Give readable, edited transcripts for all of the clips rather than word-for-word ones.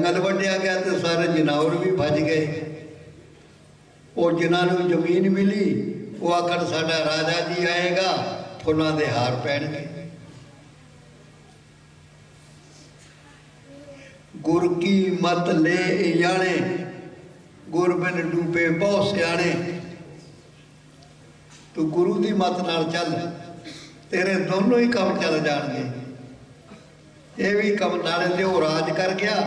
जंगल वड्डिया गया तो सारे जनावर भी भज गए। और जिन्होंने जमीन मिली वो आखर साडा राजा जी आएगा, फुलों के हार पैणगे। गुर की मत ले जाने, गुर बिन डूबे बहुत सियाने। तू गुरु की मत नाल चल, तेरे दोनों ही काम चल जाएंगे। ये भी कम नाले ते वो राज कर गया,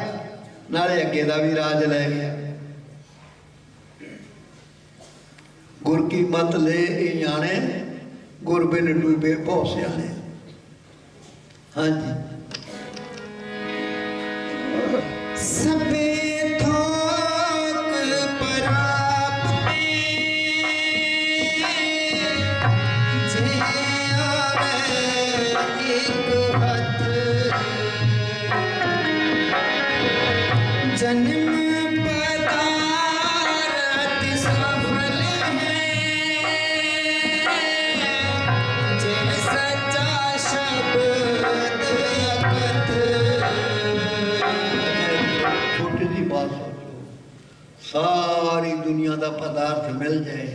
नाले अगे का भी राज लै गया। गुर की मत ले जाने, गुर बिन डूबे बहुत सियाने। हाँ जी। सबे थोक परापते, जे आवे एक हथ। जन्म पदारथ सफल है, जे सच्चा शब्द अकथ। छोटी सी बात सोचो, सारी दुनिया का पदार्थ मिल जाए,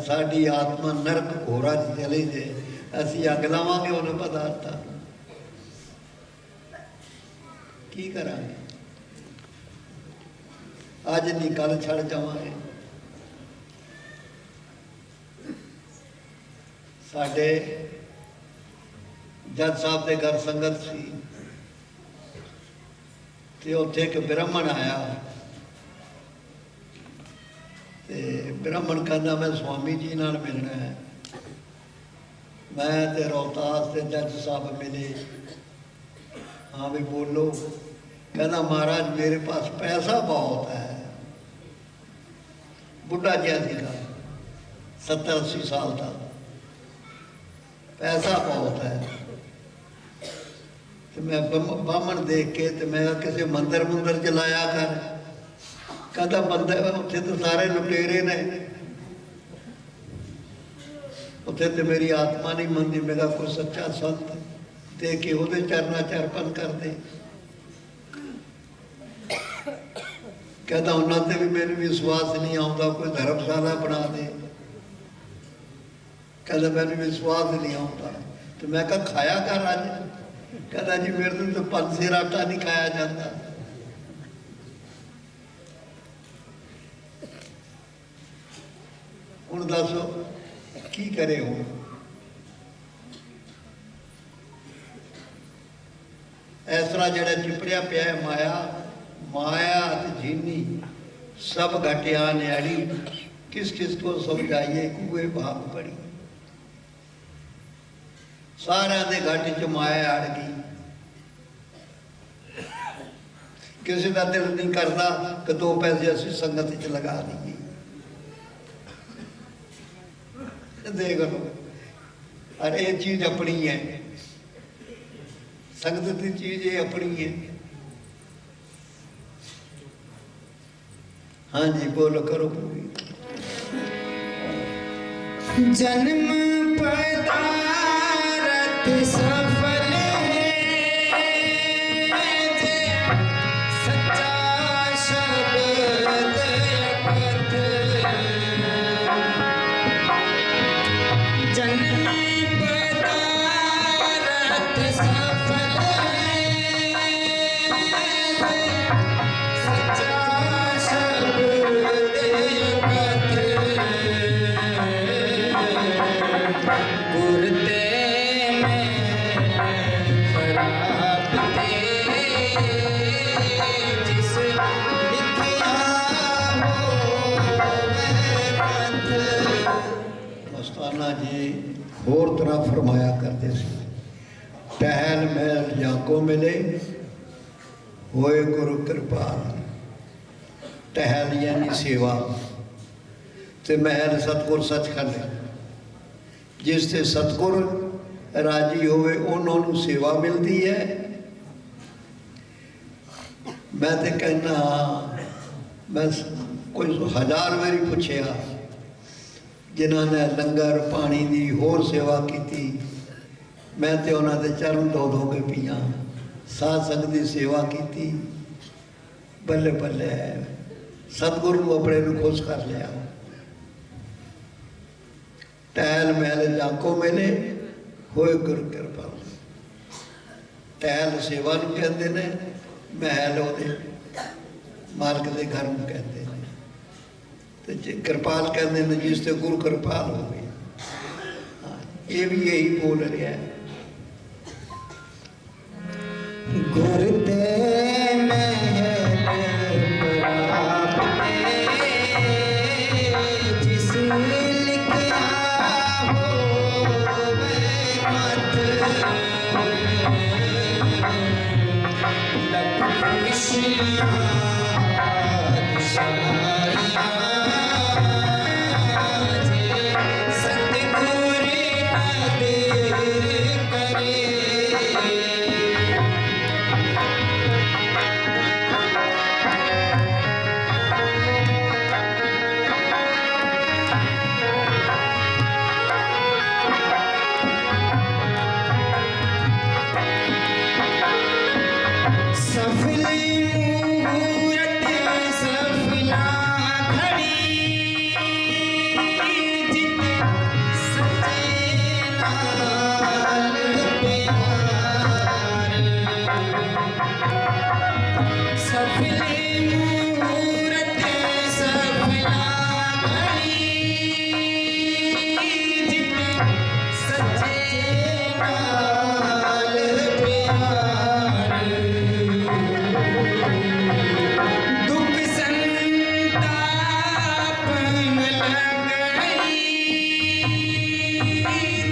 साड़ी आत्मा नरक घोरा च चली जाए, असी अग लावांगे उन्हें पदार्थ की करांगे? अज नहीं कल छड़ जावांगे। साडे जज साहब के घर संगत सी, ते उत्थे एक ब्राह्मण आया, ते ब्राह्मण कहना मैं स्वामी जी नाल मिलना है। मैं ते रोहतास ते जज साहब मिले। हाँ भी बोलो। कहना महाराज मेरे पास पैसा बहुत है। बुढ़ा जिहा सीगा, 70-80 साल का, पैसा बहुत है। तो मैं बामण देख के तो मैं किसी मंदिर मुंदिर चलाया कर। कहता मंदिर उत्थे तो सारे लुटेरे ने, उत्थे तो मेरी आत्मा नहीं मनती। मैं कहा कोई सच्चा संत दे के उहदे चरना चरपन कर दे। कहता उन्होंने भी मैंने विश्वास नहीं आता, कोई धर्मशाला बना दे। कहता मैंने विश्वास नहीं आता। तो मैं कहा खाया कर अज। कहता जी मेरे तो 5 सेर आटा नहीं खाया जाता। हुण दसो की करे हो? इस तरह जड़ा चिपड़िया पिया है माया, माया ते जीनी सब घटिया न्याड़ी। किस किस को समझाइए कुए भाग पड़ी। सारे दे घट च माया अड़ गई। किसी का दिल नहीं करता कि 2 पैसे असी संगत च लगा दीए। देख लो, अरे ये चीज अपनी है, संगत की चीज ये अपनी है। हाँ जी बोलो, करो पूरी। जन्म पदारथ सफल है, जे सच्चा शब्द अकथ। जन्म पदारथ सफल है, सच्चा शब्द अकथ। गुर ते में प्राप्ते, जिस लिखिया होवे पथ। मस्ताना जी होर तरह फरमाया करते थे, टहल महल जाको मिले, होए गुरु कृपाल। टहल यानी सेवा, ते महल सतगुर सचखंड। जिससे सतगुर राजी होवे उन्होंने सेवा मिलती है। मैं तो कहना, मैं कोई 1000 बारी पूछया जिन्होंने लंगर पानी की होर सेवा की। मैं तो उन्होंने चरण धो धो के पिया, साध संगत की सेवा की। ਬੱਲੇ ਬੱਲੇ ਸਤਿਗੁਰੂ ਨੂੰ ਆਪਣੇ ਨੂੰ ਖੁਸ਼ ਕਰ ਲਿਆ। ਟਹਿਲ ਮਹਿਲ ਜਾਕੋ ਮਿਲੇ ਹੋਏ ਗੁਰ ਕਿਰਪਾ। ਟਹਿਲ ਸੇਵਾ ਨੂੰ ਕਹਿੰਦੇ ਨੇ, ਮਹਿਲ ਉਹਦੇ ਮਾਲਕ ਦੇ ਘਰ ਨੂੰ ਕਹਿੰਦੇ ਨੇ, ਤੇ ਜੇ ਕਿਰਪਾਲ ਕਹਿੰਦੇ ਨੇ ਜਿਸ ਤੇ ਗੁਰੂ ਕਿਰਪਾਲ ਹੋ ਗਈ। ਇਹ ਵੀ ਇਹੀ ਬੋਲ ਰਿਹਾ ਹੈ। ਗੁਰ ਤੇ ਮਹਿਲ ਪ੍ਰਾਪਤੇ ਜਿਸ ਲਿਖਿਆ ਹੋਵੇ ਮਤ ਲਖ ਖੁਸ਼ੀਆਂ ਪਾਤਸ਼ਾਹੀਆਂ ਜੇ ਸਤਿਗੁਰ ਨਦਰ ਕਰੇ। सफल मुहूर्त सफला घड़ी जित सचे नाल प्यार। सफल मुहूर्त सफला घड़ी जित सचे नाल प्यार। दुख संताप न लगई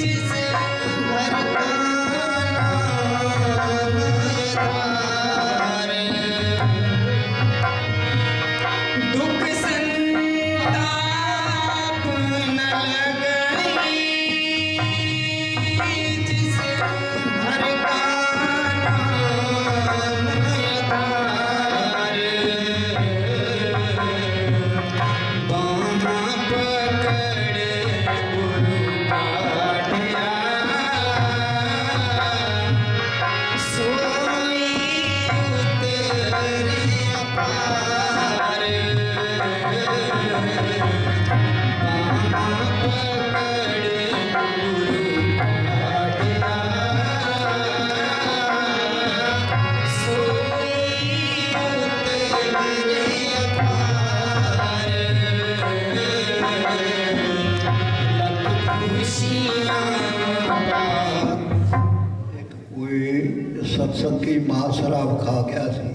जिस हर का नाम आधार। दुख संताप न लगई जिस हर का नाम आधार। बाँह पकड़ गुरु काटिया सोई उतरे अपार। बाँह पकड़ गुरु काटिया सोई उतरे अपार। लख खुशियाँ पात। ਇੱਕ ਕੋਈ ਸਤਸੰਗੀ ਮਾਂ ਸ਼ਰਾਬ ਖਾ ਗਿਆ ਸੀ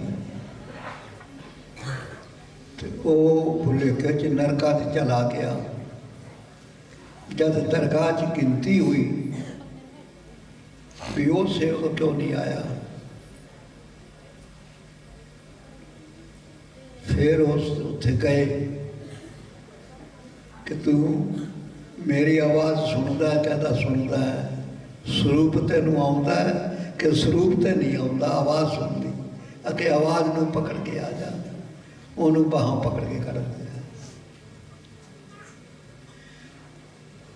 ਤੇ ਉਹ ਭੁਲੇਖੇ ਚ ਨਰਕਾਂ 'ਚ ਚਲਾ ਗਿਆ। ਜਦ ਦਰਗਾਹ 'ਚ ਗਿਣਤੀ ਹੋਈ ਵੀ ਉਹ ਸੇਵਕ ਕਿਉਂ ਨਹੀਂ ਆਇਆ, ਫਿਰ ਉਸ ਉੱਥੇ ਗਏ ਕਿ ਤੂੰ ਮੇਰੀ ਆਵਾਜ਼ ਸੁਣਦਾ ਹੈ? ਕਹਿੰਦਾ ਸੁਣਦਾ ਹੈ। ਸਰੂਪ ਤੈਨੂੰ ਆਉਂਦਾ ਹੈ ਕਿ ਸਰੂਪ ਤੇ ਨਹੀਂ ਆਉਂਦਾ? ਆਵਾਜ਼ ਸੁਣਦੀ ਅਤੇ ਆਵਾਜ਼ ਨੂੰ ਪਕੜ ਕੇ ਆ ਜਾ, ਉਹਨੂੰ ਬਾਹਾਂ ਪਕੜ ਕੇ ਕੱਢਦੇ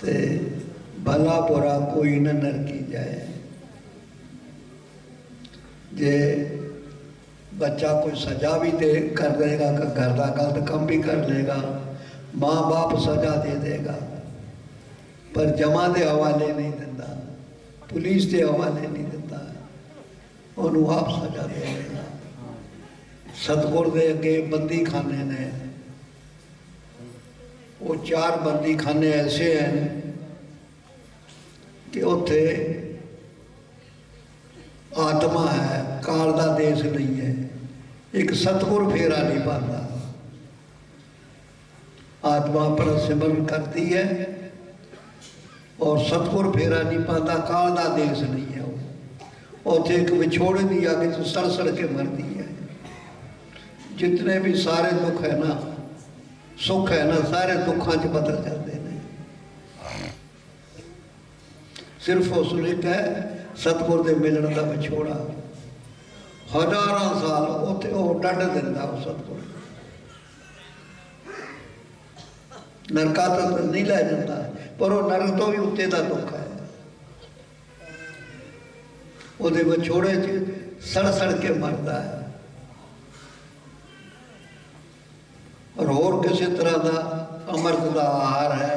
ਤੇ ਭਲਾ ਬੁਰਾ ਕੋਈ ਨਾ ਨਰਕੀ ਜਾਏ। ਜੇ ਬੱਚਾ ਕੋਈ ਸਜ਼ਾ ਵੀ ਦੇ ਕਰ ਦੇਗਾ, ਘਰ ਦਾ ਗਲਤ ਕੰਮ ਵੀ ਕਰ ਲੇਗਾ, ਮਾਂ ਬਾਪ ਸਜ਼ਾ ਦੇ ਦੇਗਾ, ਪਰ ਜਮਾਂ ਦੇ ਹਵਾਲੇ ਨਹੀਂ ਦਿੰਦਾ, ਪੁਲਿਸ ਦੇ ਹਵਾਲੇ ਨਹੀਂ ਦਿੰਦਾ, ਉਹਨੂੰ ਆਪ ਸਜ਼ਾ ਦੇ ਦੇਗਾ। ਸਤਿਗੁਰ ਦੇ ਅੱਗੇ ਬੰਦੀ ਖਾਨੇ ਨੇ, ਉਹ 4 ਬੰਦੀ ਖਾਨੇ ਐਸੇ ਹਨ ਕਿ ਉੱਥੇ ਆਤਮਾ ਹੈ, ਕਾਲ ਦਾ ਦੇਸ਼ ਨਹੀਂ ਹੈ। ਇੱਕ ਸਤਿਗੁਰ ਫੇਰਾ ਨਹੀਂ ਪਾਉਂਦਾ, ਆਤਮਾ ਆਪਣਾ ਸਿਮਰਨ ਕਰਦੀ ਹੈ ਔਰ ਸਤਿਗੁਰ ਫੇਰਾ ਨਹੀਂ ਪਾਉਂਦਾ, ਕਾਲ ਦਾ ਦੇਸ਼ ਨਹੀਂ ਹੈ। ਉਹ ਉੱਥੇ ਇੱਕ ਵਿਛੋੜੇ ਦੀ ਅੱਗ 'ਚ ਸੜ ਸੜ ਕੇ ਮਰਦੀ ਹੈ। ਜਿਤਨੇ ਵੀ ਸਾਰੇ ਦੁੱਖ ਹੈ ਨਾ, ਸੁੱਖ ਹੈ ਨਾ, ਸਾਰੇ ਦੁੱਖਾਂ 'ਚ ਬਦਲ ਜਾਂਦੇ ਨੇ। ਸਿਰਫ ਉਸ ਨੂੰ ਇੱਕ ਹੈ ਸਤਿਗੁਰ ਦੇ ਮਿਲਣ ਦਾ ਵਿਛੋੜਾ। ਹਜ਼ਾਰਾਂ ਸਾਲ ਉੱਥੇ ਉਹ ਡੱਡ ਦਿੰਦਾ ਉਹ ਸਤਿਗੁਰ, ਨਰਕਾਂ ਤੱਕ ਨਹੀਂ ਲੈ ਜਾਂਦਾ, ਪਰ ਉਹ ਨਰਕ ਤੋਂ ਵੀ ਉੱਤੇ ਦਾ ਦੁੱਖ ਹੈ। ਉਹਦੇ ਵਿਛੋੜੇ 'ਚ ਸੜ ਸੜ ਕੇ ਮਰਦਾ ਹੈ। ਹੋਰ ਕਿਸੇ ਤਰ੍ਹਾਂ ਦਾ ਅੰਮ੍ਰਿਤ ਦਾ ਆਹਾਰ ਹੈ।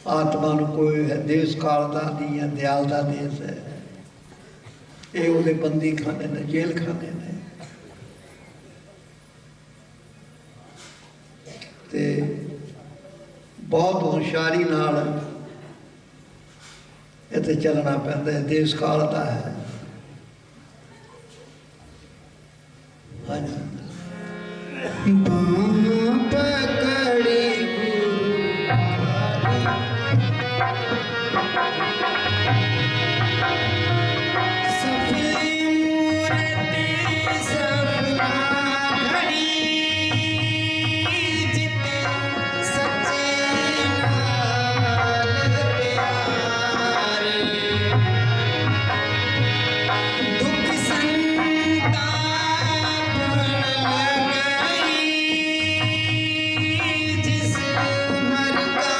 ਆਤਮਾ ਨੂੰ ਕੋਈ ਦੇਸ਼ ਕਾਲ ਦਾ ਨਹੀਂ ਹੈ, ਦਿਆਲ ਦਾ ਦੇਸ਼ ਹੈ। ਇਹ ਉਹਦੇ ਬੰਦੀ ਖਾਨੇ ਨੇ, ਜੇਲ੍ਹ ਖਾਨੇ ਨੇ। ਤੇ ਬਹੁਤ ਹੁਸ਼ਿਆਰੀ ਨਾਲ ਇੱਥੇ ਚੱਲਣਾ ਪੈਂਦਾ ਹੈ, ਦੇਸ਼ ਕਾਲ ਦਾ ਹੈ। ਹਾਂਜੀ, ਬਾਂਹ ਪਕੜੀ ਗੁਰੂ ਸਫਲੀ ਮੂਰਤੀ ਸਫਲਾ ਘੜੀ ਜਿਤੇ ਸੱਚੇ ਨਾਲ ਪਿਆਰੇ ਦੁੱਖ ਸੰਤਾਪ ਨ ਲਗਈ ਜਿਸ ਹਰ ਕਾ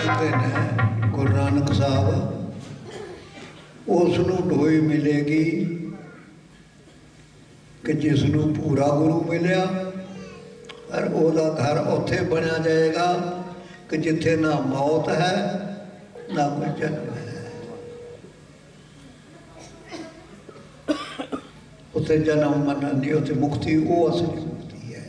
ਕਹਿੰਦੇ ਨੇ ਗੁਰੂ ਨਾਨਕ ਸਾਹਿਬ, ਉਸ ਨੂੰ ਢੋਈ ਮਿਲੇਗੀ ਕਿ ਜਿਸ ਨੂੰ ਪੂਰਾ ਗੁਰੂ ਮਿਲਿਆ, ਔਰ ਉਹਦਾ ਘਰ ਉੱਥੇ ਬਣਿਆ ਜਾਏਗਾ ਕਿ ਜਿੱਥੇ ਨਾ ਮੌਤ ਹੈ ਨਾ ਕੋਈ ਜਨਮ ਹੈ। ਉੱਥੇ ਜਨਮ ਮਰਨ ਨਹੀਂ, ਉੱਥੇ ਮੁਕਤੀ, ਉਹ ਅਸਲੀ ਮੁਕਤੀ ਹੈ।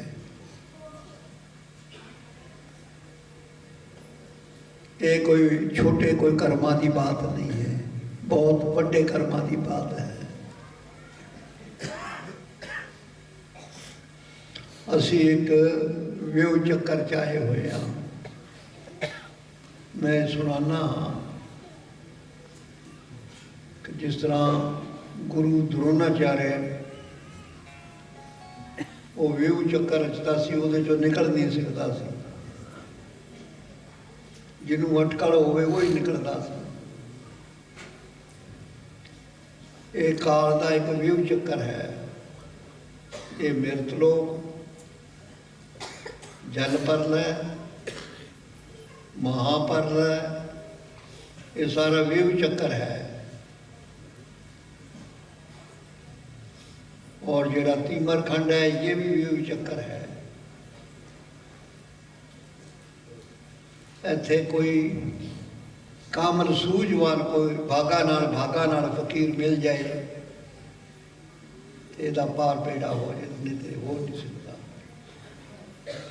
ਇਹ ਕੋਈ ਛੋਟੇ ਕੋਈ ਕਰਮਾਂ ਦੀ ਬਾਤ ਨਹੀਂ ਹੈ, ਬਹੁਤ ਵੱਡੇ ਕਰਮਾਂ ਦੀ ਬਾਤ ਹੈ। ਅਸੀਂ ਇੱਕ ਵਿਊ ਚੱਕਰ 'ਚ ਆਏ ਹੋਏ ਹਾਂ। ਮੈਂ ਸੁਣਾਨਾ ਕਿ ਜਿਸ ਤਰ੍ਹਾਂ ਗੁਰੂ ਦਰੋਣਾਚਾਰਿਆ ਉਹ ਵਿਊ ਚੱਕਰ ਰਚਦਾ ਸੀ, ਉਹਦੇ 'ਚੋਂ ਨਿਕਲ ਨਹੀਂ ਸਕਦਾ ਸੀ। ਜਿਹਨੂੰ ਅਟਕਲ ਹੋਵੇ ਉਹ ਹੀ ਨਿਕਲਦਾ ਸੀ। ਇਹ ਕਾਲ ਦਾ ਇੱਕ ਵਿਊ ਚੱਕਰ ਹੈ। ਇਹ ਮਿਰਤ ਲੋਕ, ਜਲ ਪਰਲੈ, ਮਹਾਪਰਲੈ, ਇਹ ਸਾਰਾ ਵਿਊ ਚੱਕਰ ਹੈ। और ਜਿਹੜਾ तीमर खंड है ये भी व्यू चक्कर है। ਇੱਥੇ ਕੋਈ ਕਾਮਲ ਸੂਝਵਾਨ ਕੋਈ ਭਾਗਾ ਨਾਲ ਫਕੀਰ ਮਿਲ ਜਾਏ ਤੇ ਇਹਦਾ ਪਾਰ ਪੇੜਾ ਹੋ ਜਾਏ, ਨਹੀਂ ਤੇ ਹੋ ਨਹੀਂ ਸਕਦਾ।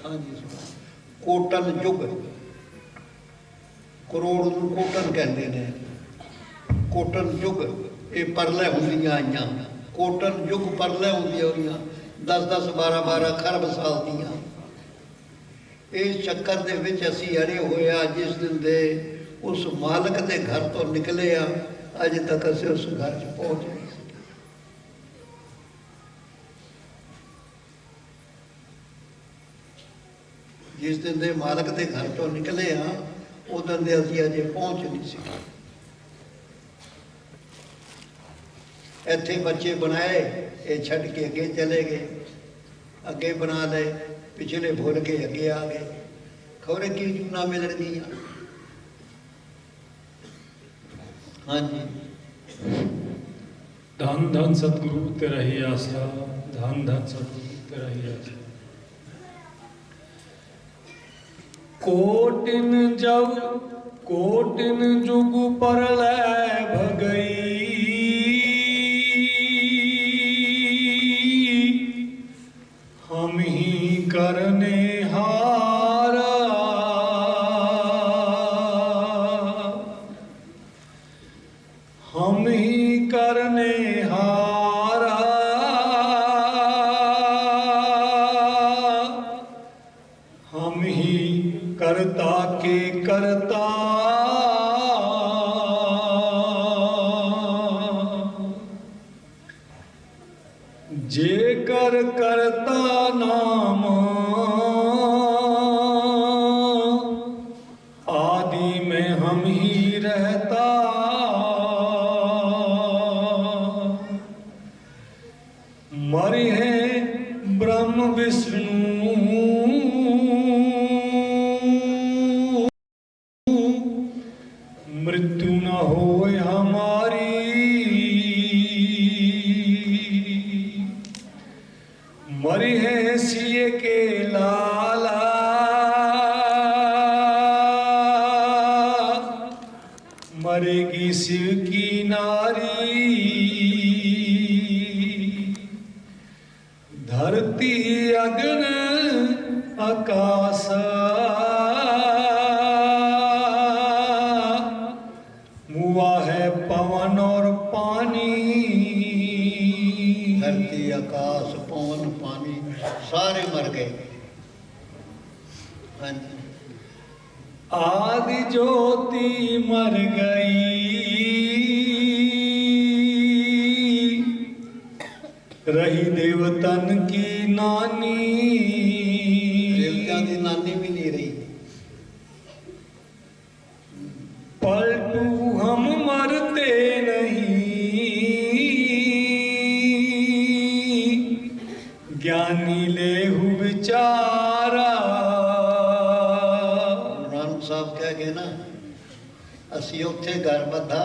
ਹਾਂਜੀ ਸੁਣਾ। ਕੋਟਨ ਯੁੱਗ, ਕਰੋੜ ਨੂੰ ਕੋਟਨ ਕਹਿੰਦੇ ਨੇ। ਕੋਟਨ ਯੁੱਗ ਇਹ ਪਰਲੇ ਹੁੰਦੀਆਂ ਆਈਆਂ, ਕੋਟਨ ਯੁੱਗ ਪਰਲੇ ਹੁੰਦੀਆਂ ਹੋਈਆਂ 10-10 12-12 ਖਰਬ ਸਾਲ ਦੀਆਂ। ਇਸ ਚੱਕਰ ਦੇ ਵਿੱਚ ਅਸੀਂ ਅੜੇ ਹੋਏ ਆ। ਜਿਸ ਦਿਨ ਦੇ ਉਸ ਮਾਲਕ ਦੇ ਘਰ ਤੋਂ ਨਿਕਲੇ ਆ, ਅਜੇ ਤੱਕ ਅਸੀਂ ਉਸ ਘਰ 'ਚ ਪਹੁੰਚ ਨਹੀਂ ਸਕੇ। ਜਿਸ ਦਿਨ ਦੇ ਮਾਲਕ ਦੇ ਘਰ ਤੋਂ ਨਿਕਲੇ ਆ, ਉਦੋਂ ਦੇ ਅਸੀਂ ਅਜੇ ਪਹੁੰਚ ਨਹੀਂ ਸਕੇ। ਇੱਥੇ ਬੱਚੇ ਬਣਾਏ, ਇਹ ਛੱਡ ਕੇ ਅੱਗੇ ਚਲੇ ਗਏ, ਅੱਗੇ ਬਣਾ ਲਏ, ਪਿਛਲੇ ਭੁੱਲ ਕੇ ਅੱਗੇ ਆ ਗਏ। ਖਬਰੇ ਕੀ ਜੂਨਾ ਮਿਲਣਗੀਆਂ। ਹਾਂਜੀ, धन धन सतगुरु तेरा ही आसरा, धन धन सतगुरु तेरा ही आसरा। कोटिन जब कोटिन जुग पर लै भगई, हम ही करने हारा, हम ही करने हारा, हम ही करता के करता, जे कर करता नाम, आदि में हम ही रहता, मरे हैं ब्रह्म विष्णु, मृत्यु न होए हमारी, मरे हैं सिए के लाला, मरेगी शिव की नारी, धरती अग्न आकाश, मुआ है पवन और पानी, धरती आकाश पवन पानी सारे मर गए। ਹਾਂਜੀ, आदि ज्योति मर गई, रही देवतन की नानी, ਦੇਵਤਿਆਂ ਦੀ ਨਾਨੀ ਵੀ ਨਹੀਂ ਰਹੀ। पलटू हम मरते नहीं, ज्ञानी लेहु विचारा, ਗੁਰੂ ਨਾਨਕ ਸਾਹਿਬ ਕਹਿ ਗਏ ਨਾ, ਅਸੀਂ ਉੱਥੇ ਘਰ ਬੱਧਾ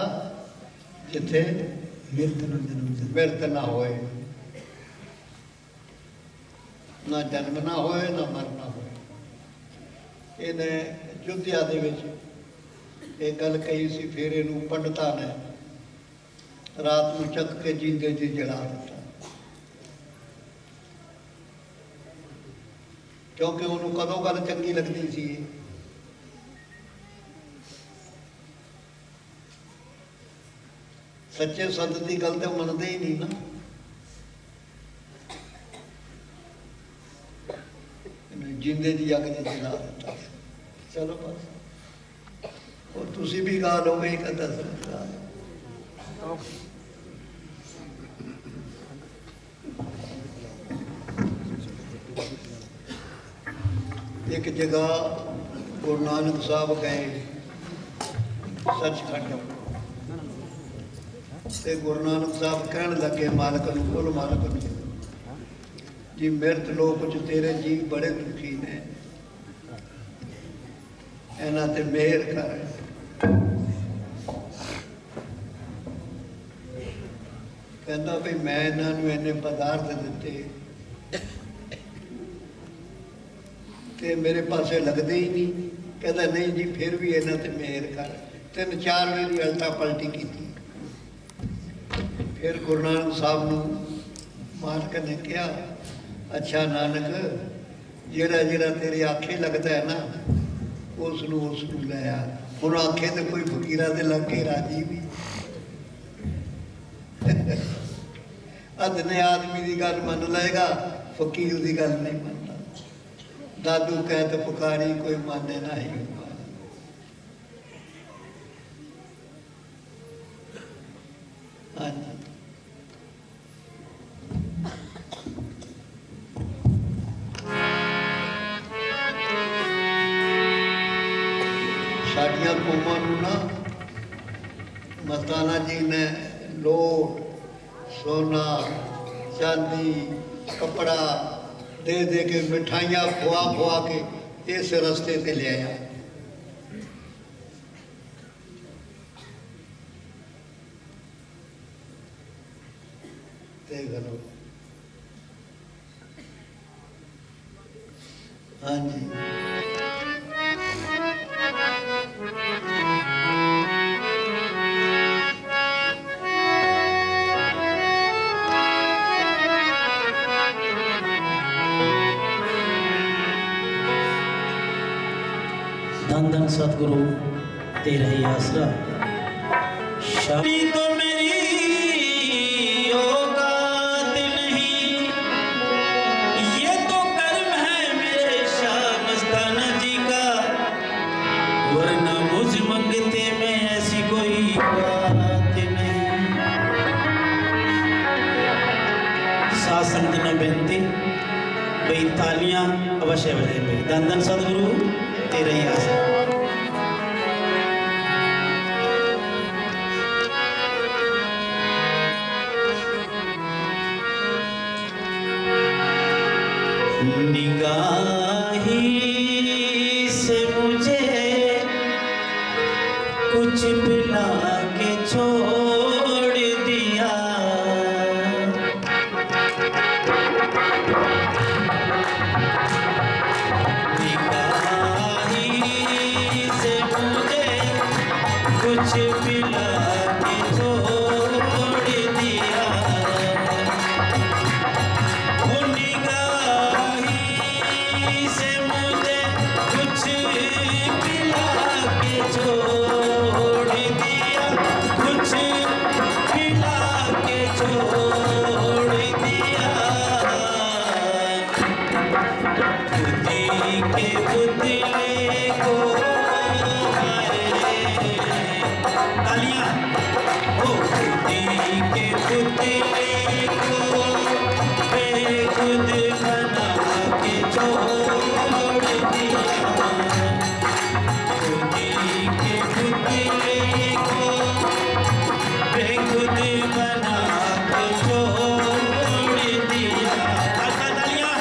ਜਿੱਥੇ ਮਿਰਤ ਨਾ ਹੋਏ, ਨਾ ਜਨਮ ਨਾ ਹੋਏ, ਨਾ ਮਰਨਾ ਹੋਏ। ਇਹਨੇ ਅਯੁੱਧਿਆ ਦੇ ਵਿੱਚ ਇਹ ਗੱਲ ਕਹੀ ਸੀ। ਫਿਰ ਇਹਨੂੰ ਪੰਡਤਾਂ ਨੇ ਰਾਤ ਨੂੰ ਚੱਕ ਕੇ ਜੀਂਦੇ ਜੀ ਜਲਾ ਦਿੱਤਾ, ਕਿਉਂਕਿ ਉਹਨੂੰ ਕਦੋਂ ਗੱਲ ਚੰਗੀ ਲੱਗਦੀ ਸੀ। ਸੱਚੇ ਸੰਤ ਦੀ ਗੱਲ ਤੇ ਮੰਨਦੇ ਹੀ ਨਹੀਂ ਨਾ। ਇਹਨੂੰ ਜਿੰਦੇ ਦੀ ਅੱਗ 'ਚ ਜਲਾ ਦਿੱਤਾ। ਚਲੋ ਬਸ, ਉਹ ਤੁਸੀਂ ਵੀ ਗਾ ਲਓਗੇ ਇੱਕ ਅੱਧਾ ਸ਼ਬਦ ਗਾ ਲਓ। ਇੱਕ ਜਗ੍ਹਾ ਗੁਰੂ ਨਾਨਕ ਸਾਹਿਬ ਗਏ ਸੱਚਖੰਡ, ਤੇ ਗੁਰੂ ਨਾਨਕ ਸਾਹਿਬ ਕਹਿਣ ਲੱਗੇ ਮਾਲਕ ਨੂੰ, ਕੁੱਲ ਮਾਲਕ ਨੂੰ, ਜੀ ਮਿਰਤ ਲੋਕ 'ਚ ਤੇਰੇ ਜੀ ਬੜੇ ਦੁਖੀ ਨੇ, ਇਹਨਾਂ ਤੇ ਮਿਹਰ ਕਰ। ਕਹਿੰਦਾ ਵੀ ਮੈਂ ਇਹਨਾਂ ਨੂੰ ਇੰਨੇ ਪਦਾਰਥ ਦਿੱਤੇ ਤੇ ਮੇਰੇ ਪਾਸੇ ਲੱਗਦੇ ਹੀ ਨਹੀਂ। ਕਹਿੰਦਾ ਨਹੀਂ ਜੀ, ਫਿਰ ਵੀ ਇਹਨਾਂ ਤੇ ਮਿਹਰ ਕਰ। 3-4 ਵਾਰੀ ਅਲਟਾ ਪਲਟੀ ਕੀਤੀ। ਫਿਰ ਗੁਰੂ ਨਾਨਕ ਸਾਹਿਬ ਨੂੰ ਮਾਲਕ ਨੇ ਕਿਹਾ, ਅੱਛਾ ਨਾਨਕ, ਜਿਹੜਾ ਜਿਹੜਾ ਤੇਰੇ ਆਖੇ ਲੱਗਦਾ ਹੈ ਨਾ ਉਸ ਨੂੰ ਲੈ ਆ। ਹੁਣ ਆਖੇ ਤੇ ਕੋਈ ਫਕੀਰਾਂ ਦੇ ਲੱਗ ਕੇ ਰਾਜੀ ਵੀ ਅਦਨੇ ਆਦਮੀ ਦੀ ਗੱਲ ਮੰਨ ਲਏਗਾ, ਫਕੀਰ ਦੀ ਗੱਲ ਨਹੀਂ ਮੰਨਦਾ। ਦਾਦੂ ਕਹਿ ਤੇ ਪੁਕਾਰੀ ਕੋਈ ਮਾਨੇ ਨਹੀਂ। ਹਾਂਜੀ ਸਾਡੀਆਂ ਕੌਮਾਂ ਨੂੰ ਨਾ ਮਸਤਾਨਾ ਜੀ ਨੇ ਲੋਟ, ਸੋਨਾ, ਚਾਂਦੀ, ਕੱਪੜਾ ਦੇ ਦੇ ਕੇ, ਮਿਠਾਈਆਂ ਖਵਾ ਕੇ ਇਸ ਰਸਤੇ ਤੇ ਲਿਆਇਆ। ਤੇ ਗਲੋ ਹਾਂਜੀ धन धन सतगुरु तेरा ही आसरा। शादी तो मेरी औकात नहीं, ये तो कर्म है मेरे शाह मस्ताना जी का, वरना मुझ मंगते में ऐसी कोई बात नहीं। साथ संगत ने बेनती भाई तालियां अवश्य बजाए भाई। धन धन सतगुरु तेरा ही आसरा। निगाही से मुझे कुछ पिला के छोड़ दिया, निगाही से मुझे कुछ पिला के छोड़ दिया। वो निगाही से मुझे कुछ पिला के छोड़ दिया, कुछ पिला के छोड़ दिया। खुदी के पुतले को तालियां ओ खुदी के पुतले को बेखुद बना के छोड़ दिया। खुदी के पुतले को बेखुद बना के छोड़ दिया। तालियां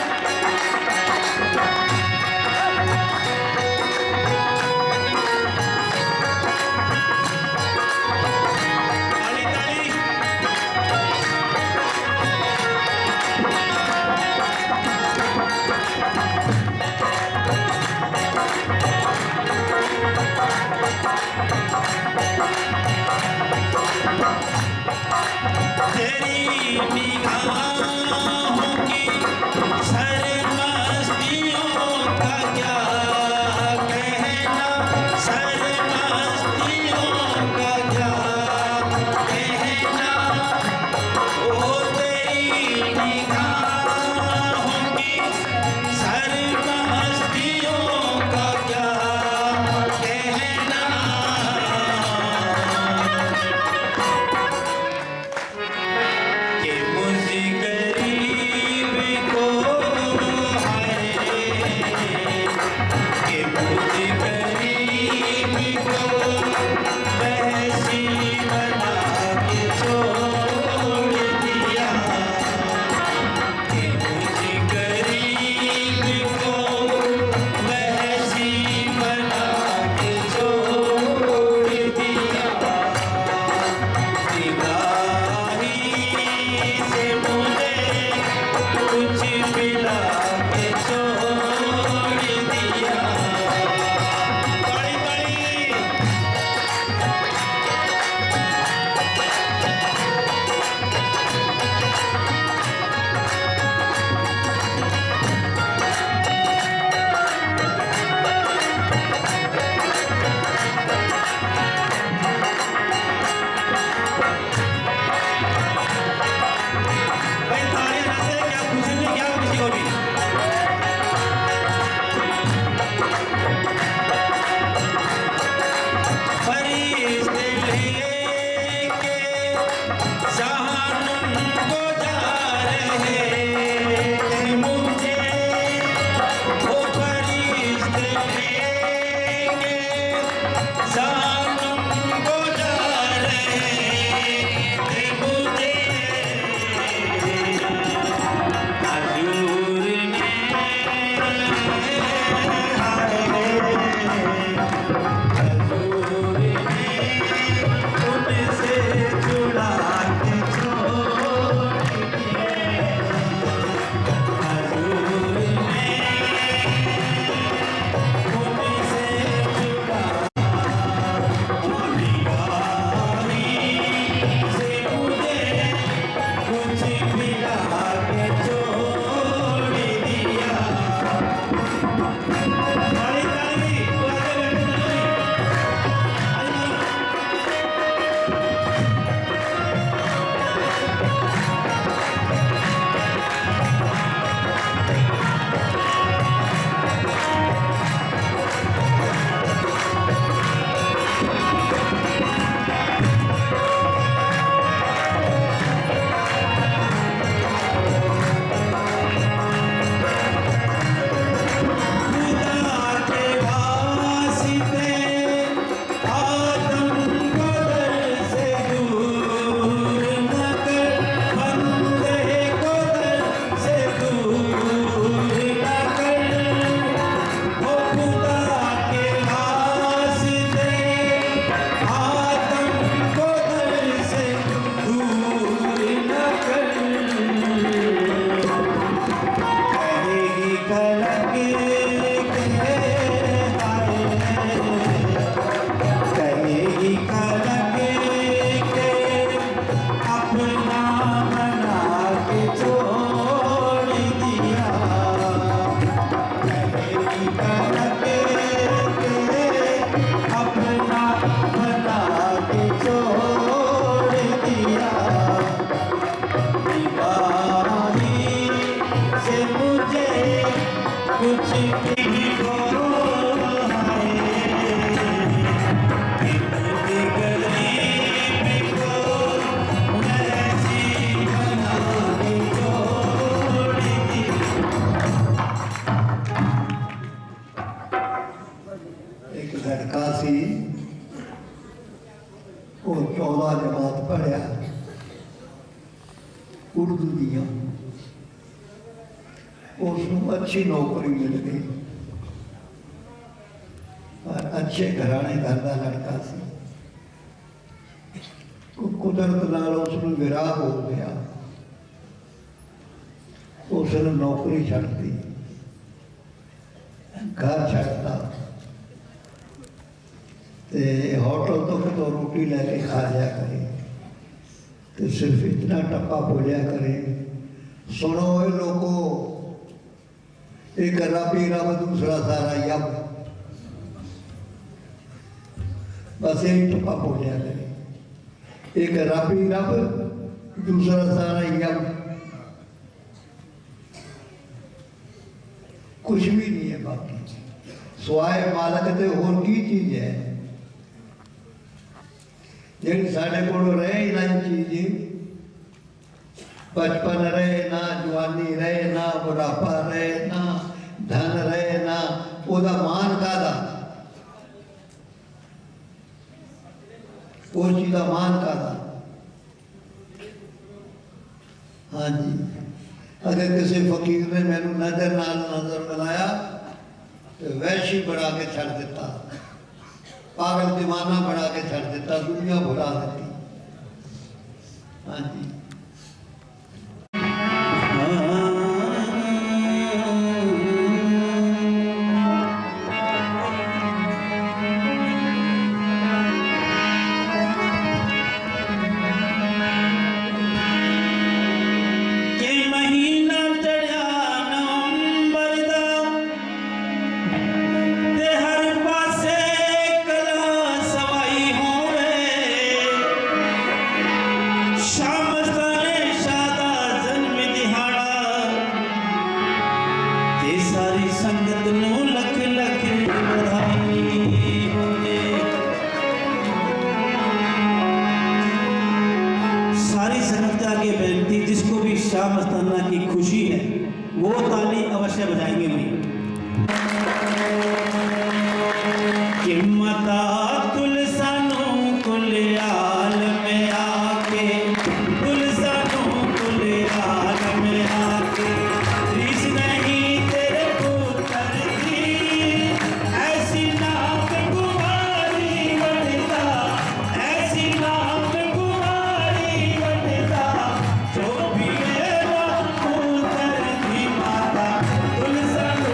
कनक के अपना बना के छोड़ दिया दीवानी से मुझे कुछ भी हो एक लड़का सी वो 14 जमात पढ़िया उर्दू दिया उसको अच्छी नौकरी मिल गई और अच्छे घराने घर का लड़का सी कुदरत नाल उसमें विराग हो गया उसने नौकरी छड़ दी घर छड़ता ते होटल तो कितों रोटी लेके खा लिया करे तो सिर्फ इतना टप्पा बोलिया करे सुनो ये लोगों एक रब ही रब दूसरा सारा यब बस यही टप्पा बोलिया करे एक रब ही रब दूसरा सारा यब कुछ भी नहीं है बाकी स्वाय मालक ते होर की चीज है जेड़ी साढ़े को रहे ही ना चीज बचपन रहे ना जवानी रहे ना बुढ़ापा रहे ना धन रहे ना ओदा मान कादा वो चीज का मान कादा हाँ जी अगर किसी फकीर ने मैनू नजर नजर बनाया तो वैशी बना के छड़ दिता पागल दीवाना बना के छड़ देता दुनिया भुला देती हाँ जी सारी संगत नू लख लख बधाई होवे सारी संगत के आगे बेनती जिसको भी शाह मस्ताना की खुशी है वो ताली अवश्य बजाएंगे भाई किम्मता तुलसानू कुल आल में आके तुलसानू कुल आल में आके रीस नहीं तुलसा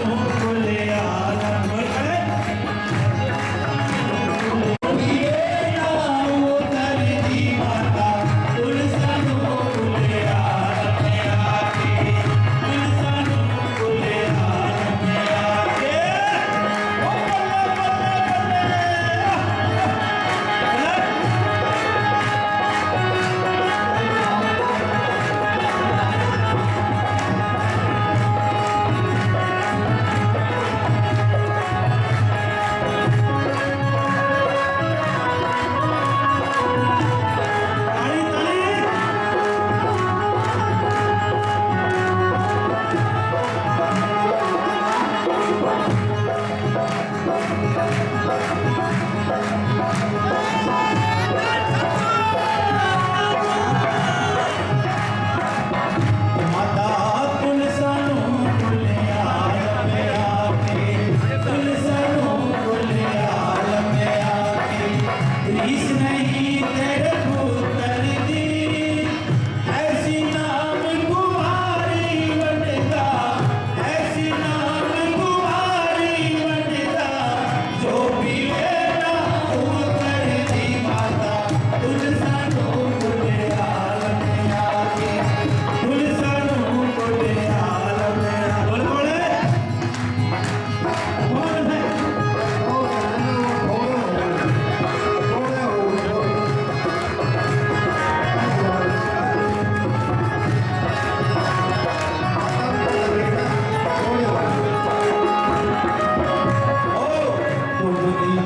कौन है?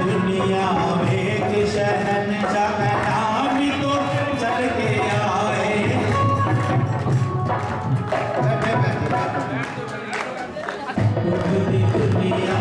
दुनिया में कि शहंशाह नाम तो चढ़ के आए। पूरी दुनिया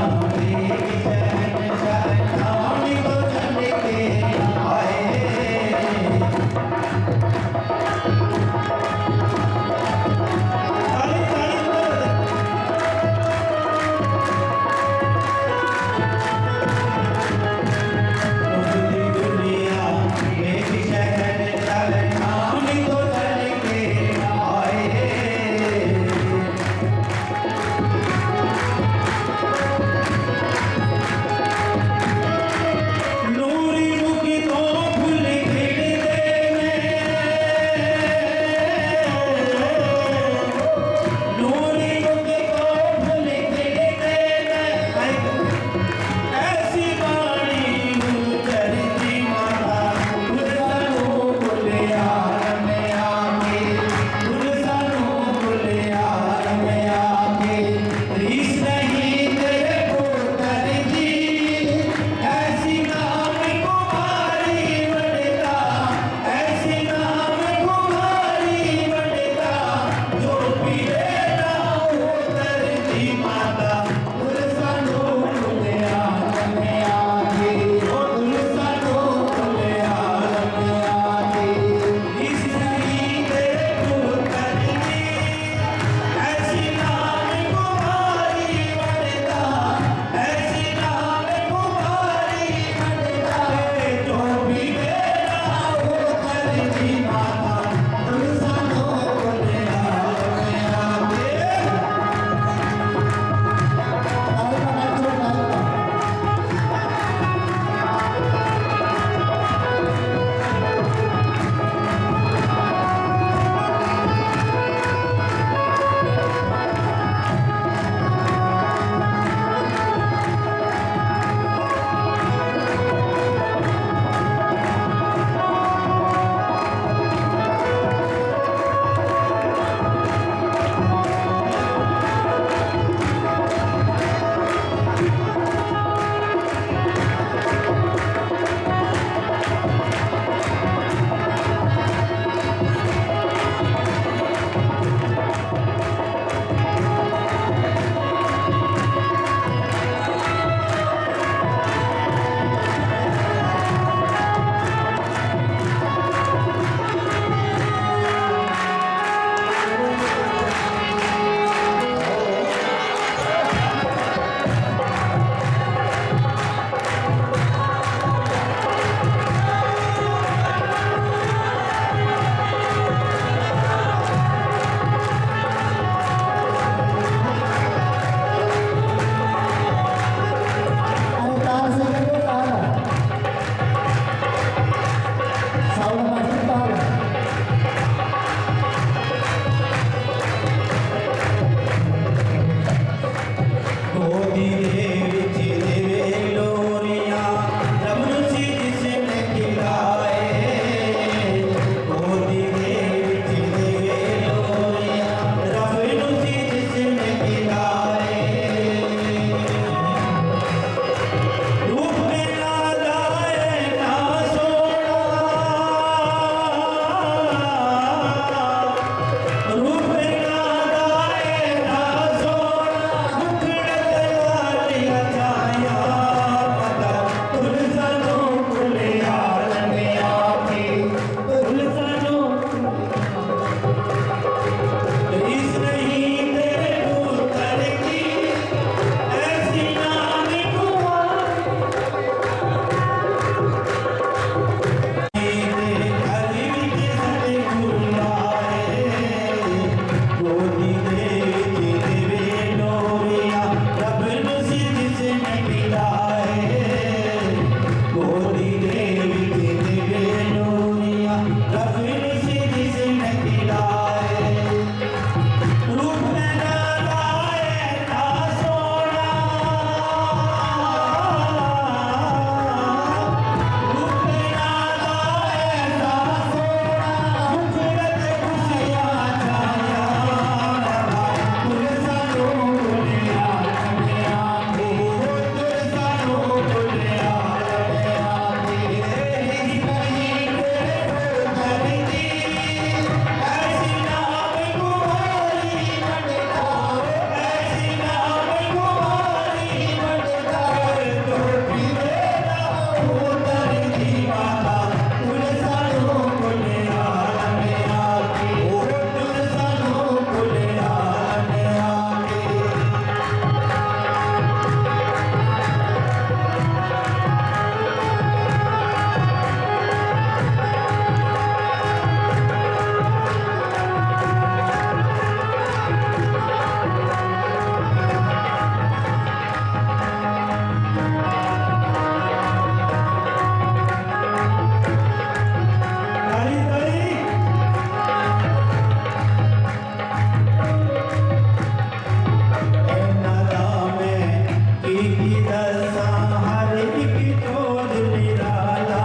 दसा हर एक चोज निराला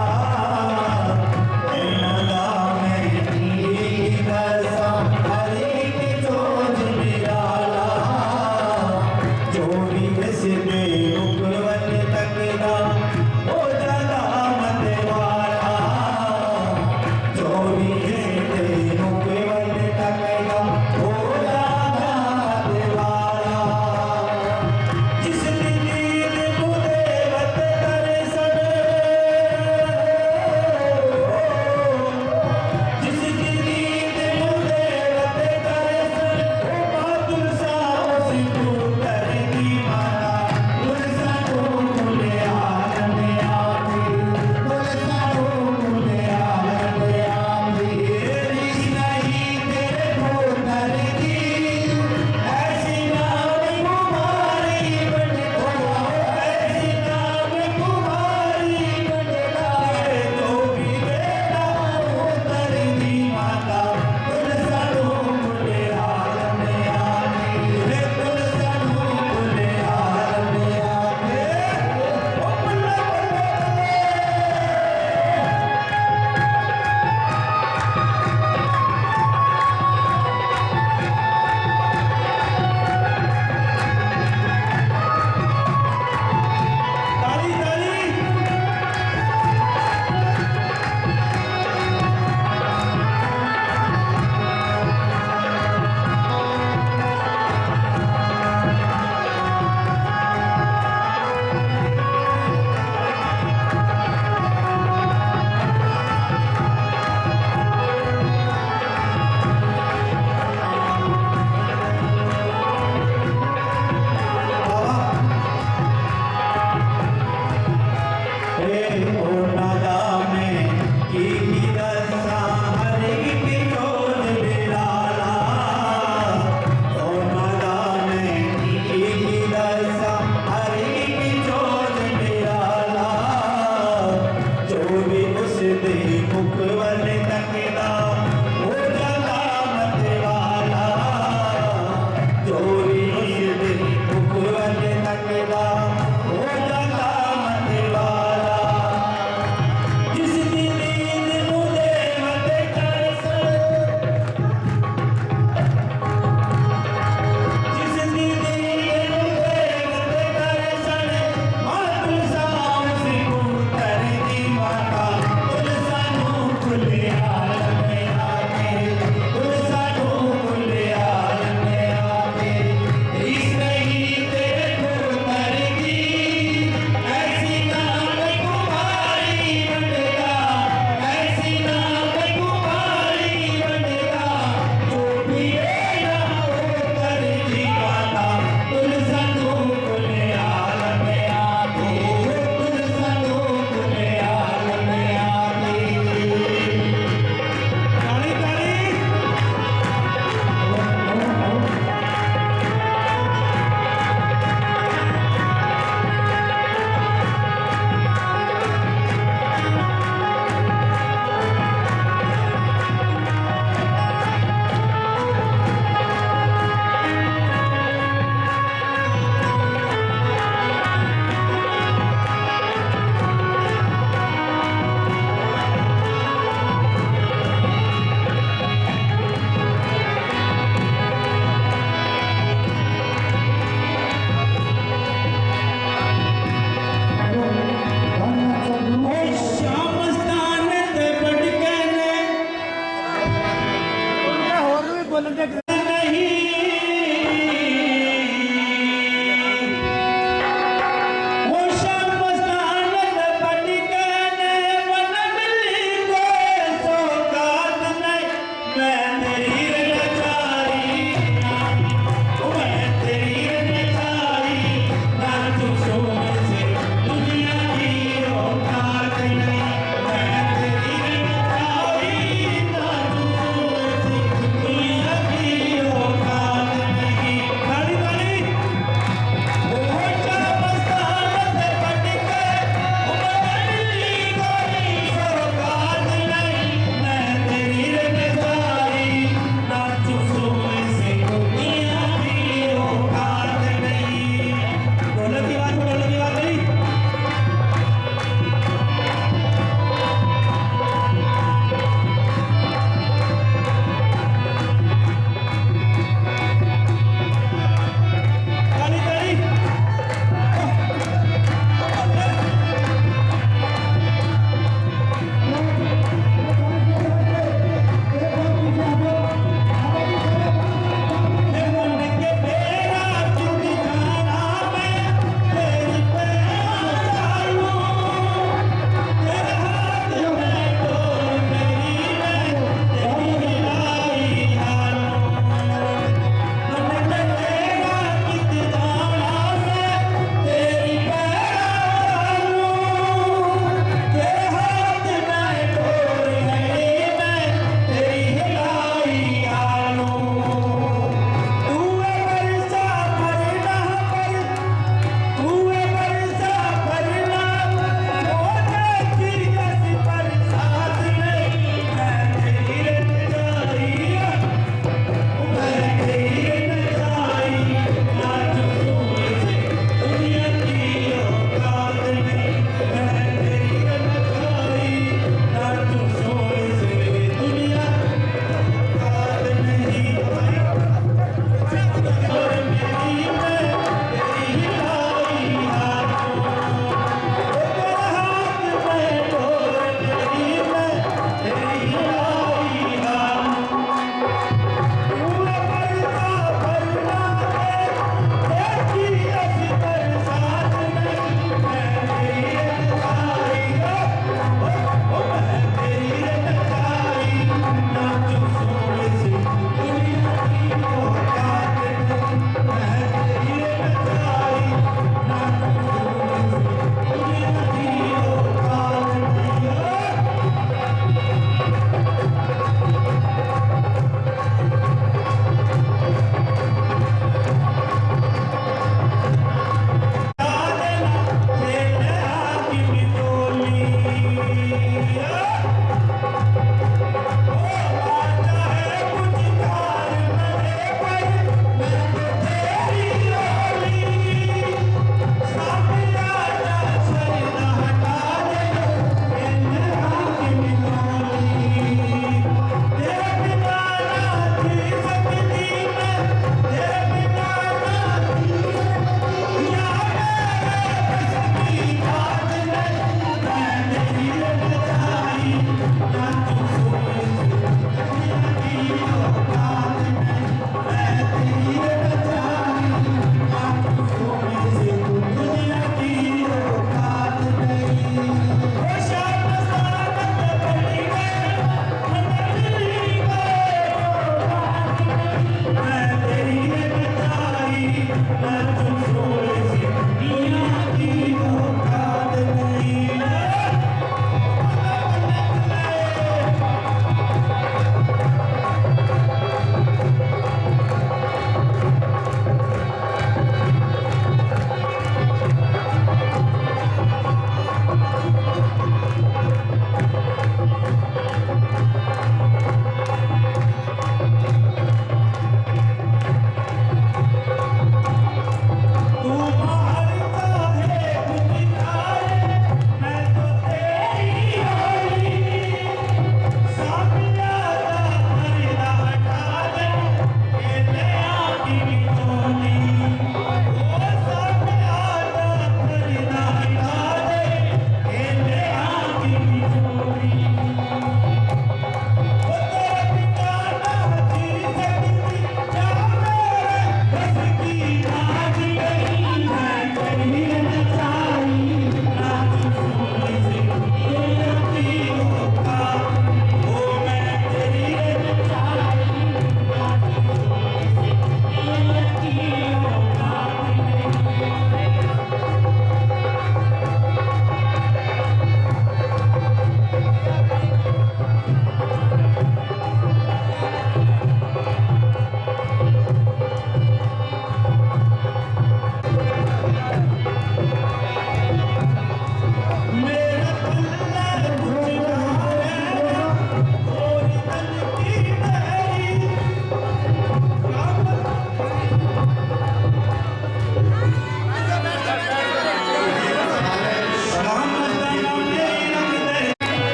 नैना मैं की दसा हर एक चोज निराला जो भी इसके ऊपर तकदा ओ जला मत वाला जो भी इसके ऊपर तकदा ओ जला मत वाला जिसने नींद मुझे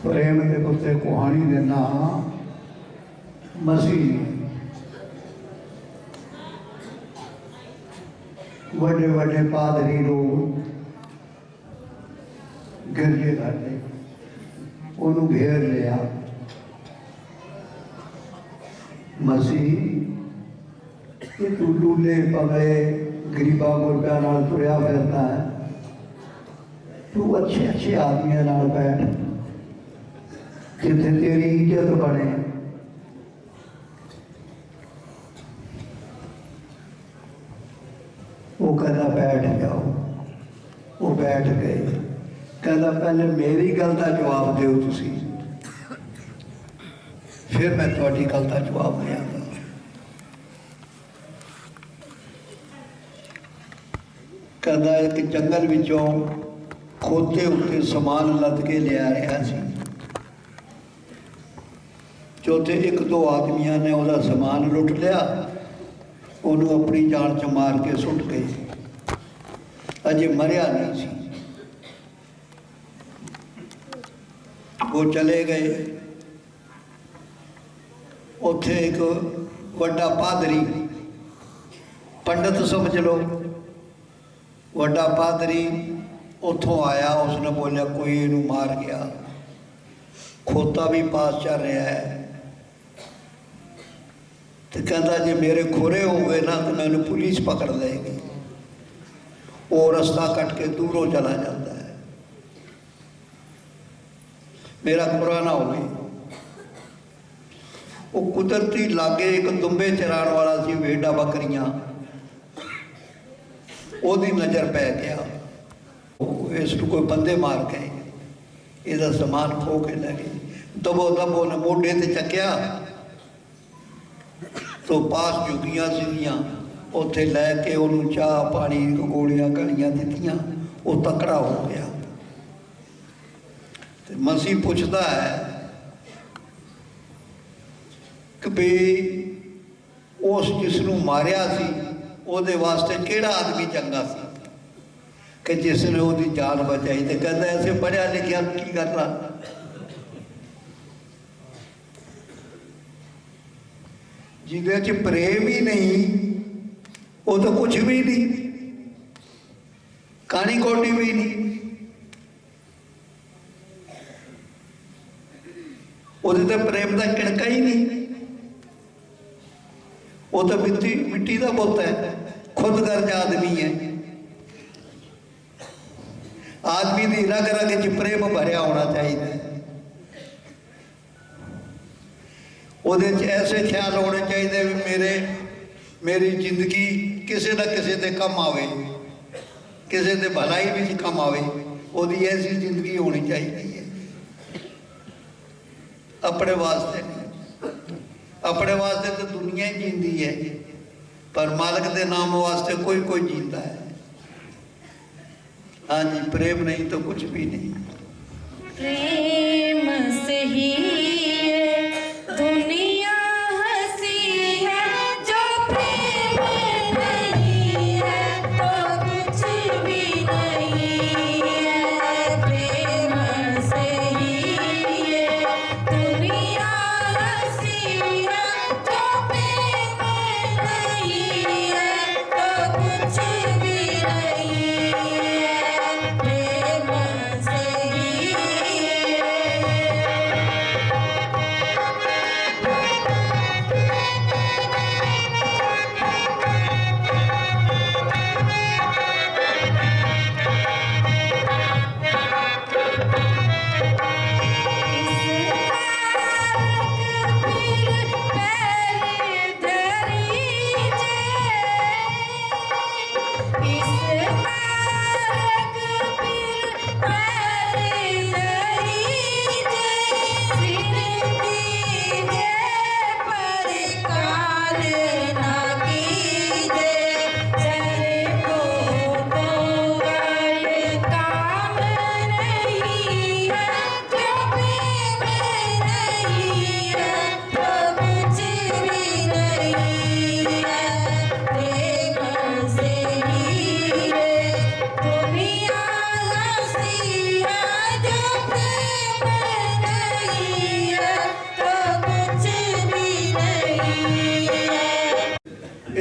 प्रेम के उत्ते कहानी देना मसीह बड़े बड़े पादरी लोग गिरजे करते उन्होंने घेर लिया। मसीह ये तू लूले पगले गरीबा मुर्गा नाल तुरया फिरता है, तू अच्छे अच्छे आदमियों नाल बैठ जिथे तेरी इज्जत बने। वो कहता बैठ जाओ, वो बैठ गए। कहता पहले मेरी गल का जवाब दो तुसी, फिर मैं थोड़ी गल का जवाब देंगा। कहता एक जंगल विचों खोते उत्ते समान लद के लिया रहा सी। चौथे एक दो आदमियों ने वह समान लुट लिया, उन्होंने अपनी जान च मार के सुट गए। अजे मरिया नहीं सी, वो चले गए। उथे एक वड्डा पादरी, पंडित समझ लो, वड्डा पादरी उतों आया। उसने बोलिया कोई इनू मार गया, खोता भी पास चल रहा है। तो कहता जे मेरे खोरे हो गए ना तो मैंने पुलिस पकड़ लेगी। वो रास्ता कट के दूरों चला जाता है, मेरा खोरा ना हो गई। वो कुदरती लागे एक दुंबे चराण वाला सी, भेड़ा बकरियां, ओदी नज़र पै गया। इसको कोई बंदे मार गए, ਇਹਦਾ समान खो के ले गए। दबो दबो ने मोढे ते चक्या तो पास झुकियां सीगियां, उत्थे लैके उन्होंने चाह पानी गोलियां गलियां दित्तियां। वो तकड़ा हो गया। तो मसीह पूछता है कि भाई उस जिसनों मारिया सी ਉਹਦੇ वास्ते केड़ा आदमी चंगा सी कि जिसने वो जान बचाई। तो कहता ऐसे पढ़िया लिखिया की करना, जिदे प्रेम ही नहीं वो तो कुछ भी नहीं, कहानी कोटी भी नहीं। वो प्रेम का किणका ही नहीं, वो तो मिट्टी का बुत है, खुद गर्ज आदमी है। आदमी की रग रग च प्रेम भरिया होना चाहिए। वो ऐसे ख्याल होने चाहिए भी मेरी जिंदगी किसी न किसी के कम आवे, किसी के भलाई भी कम आवे। वो ऐसी जिंदगी होनी चाहिए है, अपने वास्ते नहीं। अपने वास्ते तो दुनिया ही जींदी है, पर मालिक के नाम वास्ते कोई कोई जीता है। हाँ जी, प्रेम नहीं तो कुछ भी नहीं। प्रेम से ही दुनिया हंसी है, जो प्रेम नहीं है तो कुछ भी नहीं है। प्रेम से ही दुनिया हंसी है, जो प्रेम नहीं है तो कुछ भी नहीं है। प्रेम से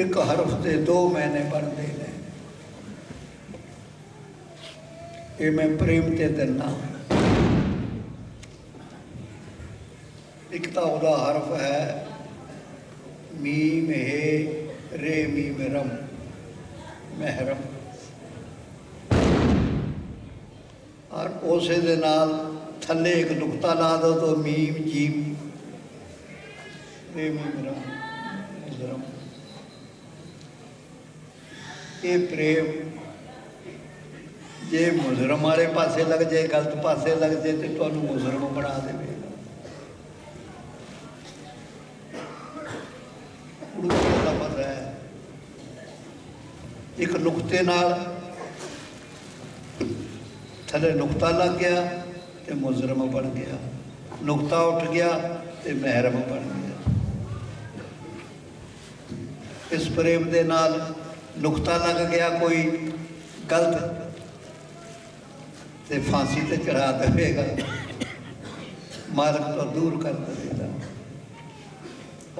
एक हरफ से दो मैंने बनते हैं। ये मैं प्रेम ते दिना। एक तो वह हरफ है मीम हे रे मीम रम, महरम, और उसे दे नाल थले एक नुकता ला दो तो मीम जीम रे मीम रम मुजरम। ये प्रेम जे मुजरम वाले पासे लग जाए, गलत पासे लग जाए तो तुहानू मुजरम बना देवे। उर्दू का लफ्ज़ है एक नुकते नाल थले नुकता लग गया तो मुजरम बन गया, नुकता उठ गया तो महरम बन गया। इस प्रेम दे नाल नुकता लग गया कोई गलत तो फांसी ते चढ़ा देगा, मार्ग तो दूर कर देगा।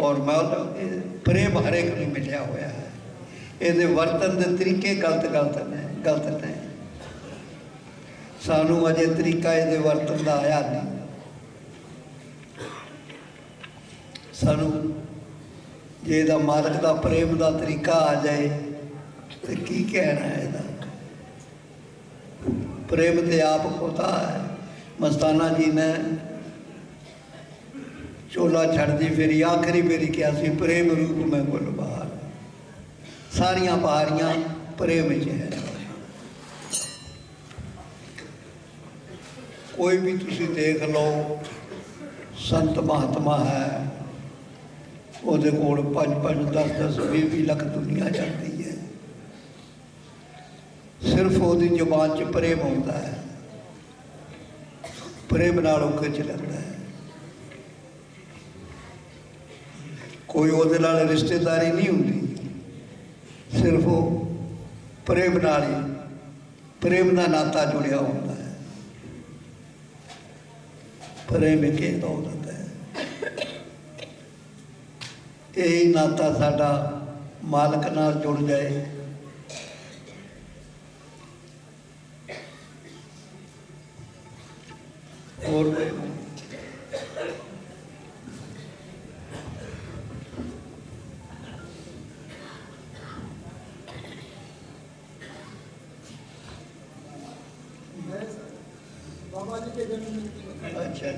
और मौला प्रेम हर एक नूं मिलिया होया है। ये वर्तन के तरीके गलत ने सानू अजे तरीका ये वर्तन का आया नहीं। सानू जे इहदा मालक का प्रेम का तरीका आ जाए तो की कहना है इहदा। प्रेम तो आप होता है। मस्ताना जी ने चोला छड़ दी फेरी आखिरी फेरी क्या सी, प्रेम रूप में गुल बहार, सारिया बहारियां प्रेम च है। कोई भी तुसी देख लो संत महात्मा है, ਉਹਦੇ ਕੋਲ 5-5, 10-10, 20-20 ਲੱਖ ਦੁਨੀਆ ਜਾਂਦੀ ਹੈ। ਸਿਰਫ ਉਹਦੀ ਜ਼ੁਬਾਨ 'ਚ ਪ੍ਰੇਮ ਹੁੰਦਾ ਹੈ, ਪ੍ਰੇਮ ਨਾਲ ਉਹ ਖਿੱਚ ਲੈਂਦਾ ਹੈ। ਕੋਈ ਉਹਦੇ ਨਾਲ ਰਿਸ਼ਤੇਦਾਰੀ ਨਹੀਂ ਹੁੰਦੀ, ਸਿਰਫ ਉਹ ਪ੍ਰੇਮ ਨਾਲ ਹੀ, ਪ੍ਰੇਮ ਦਾ ਨਾਤਾ ਜੁੜਿਆ ਹੁੰਦਾ ਹੈ। ਪ੍ਰੇਮ ਇੱਕ ਇਹਦਾ ਹੁੰਦਾ ਹੈ। यही नाता साडा मालक नाल जुड़ जाए और अच्छा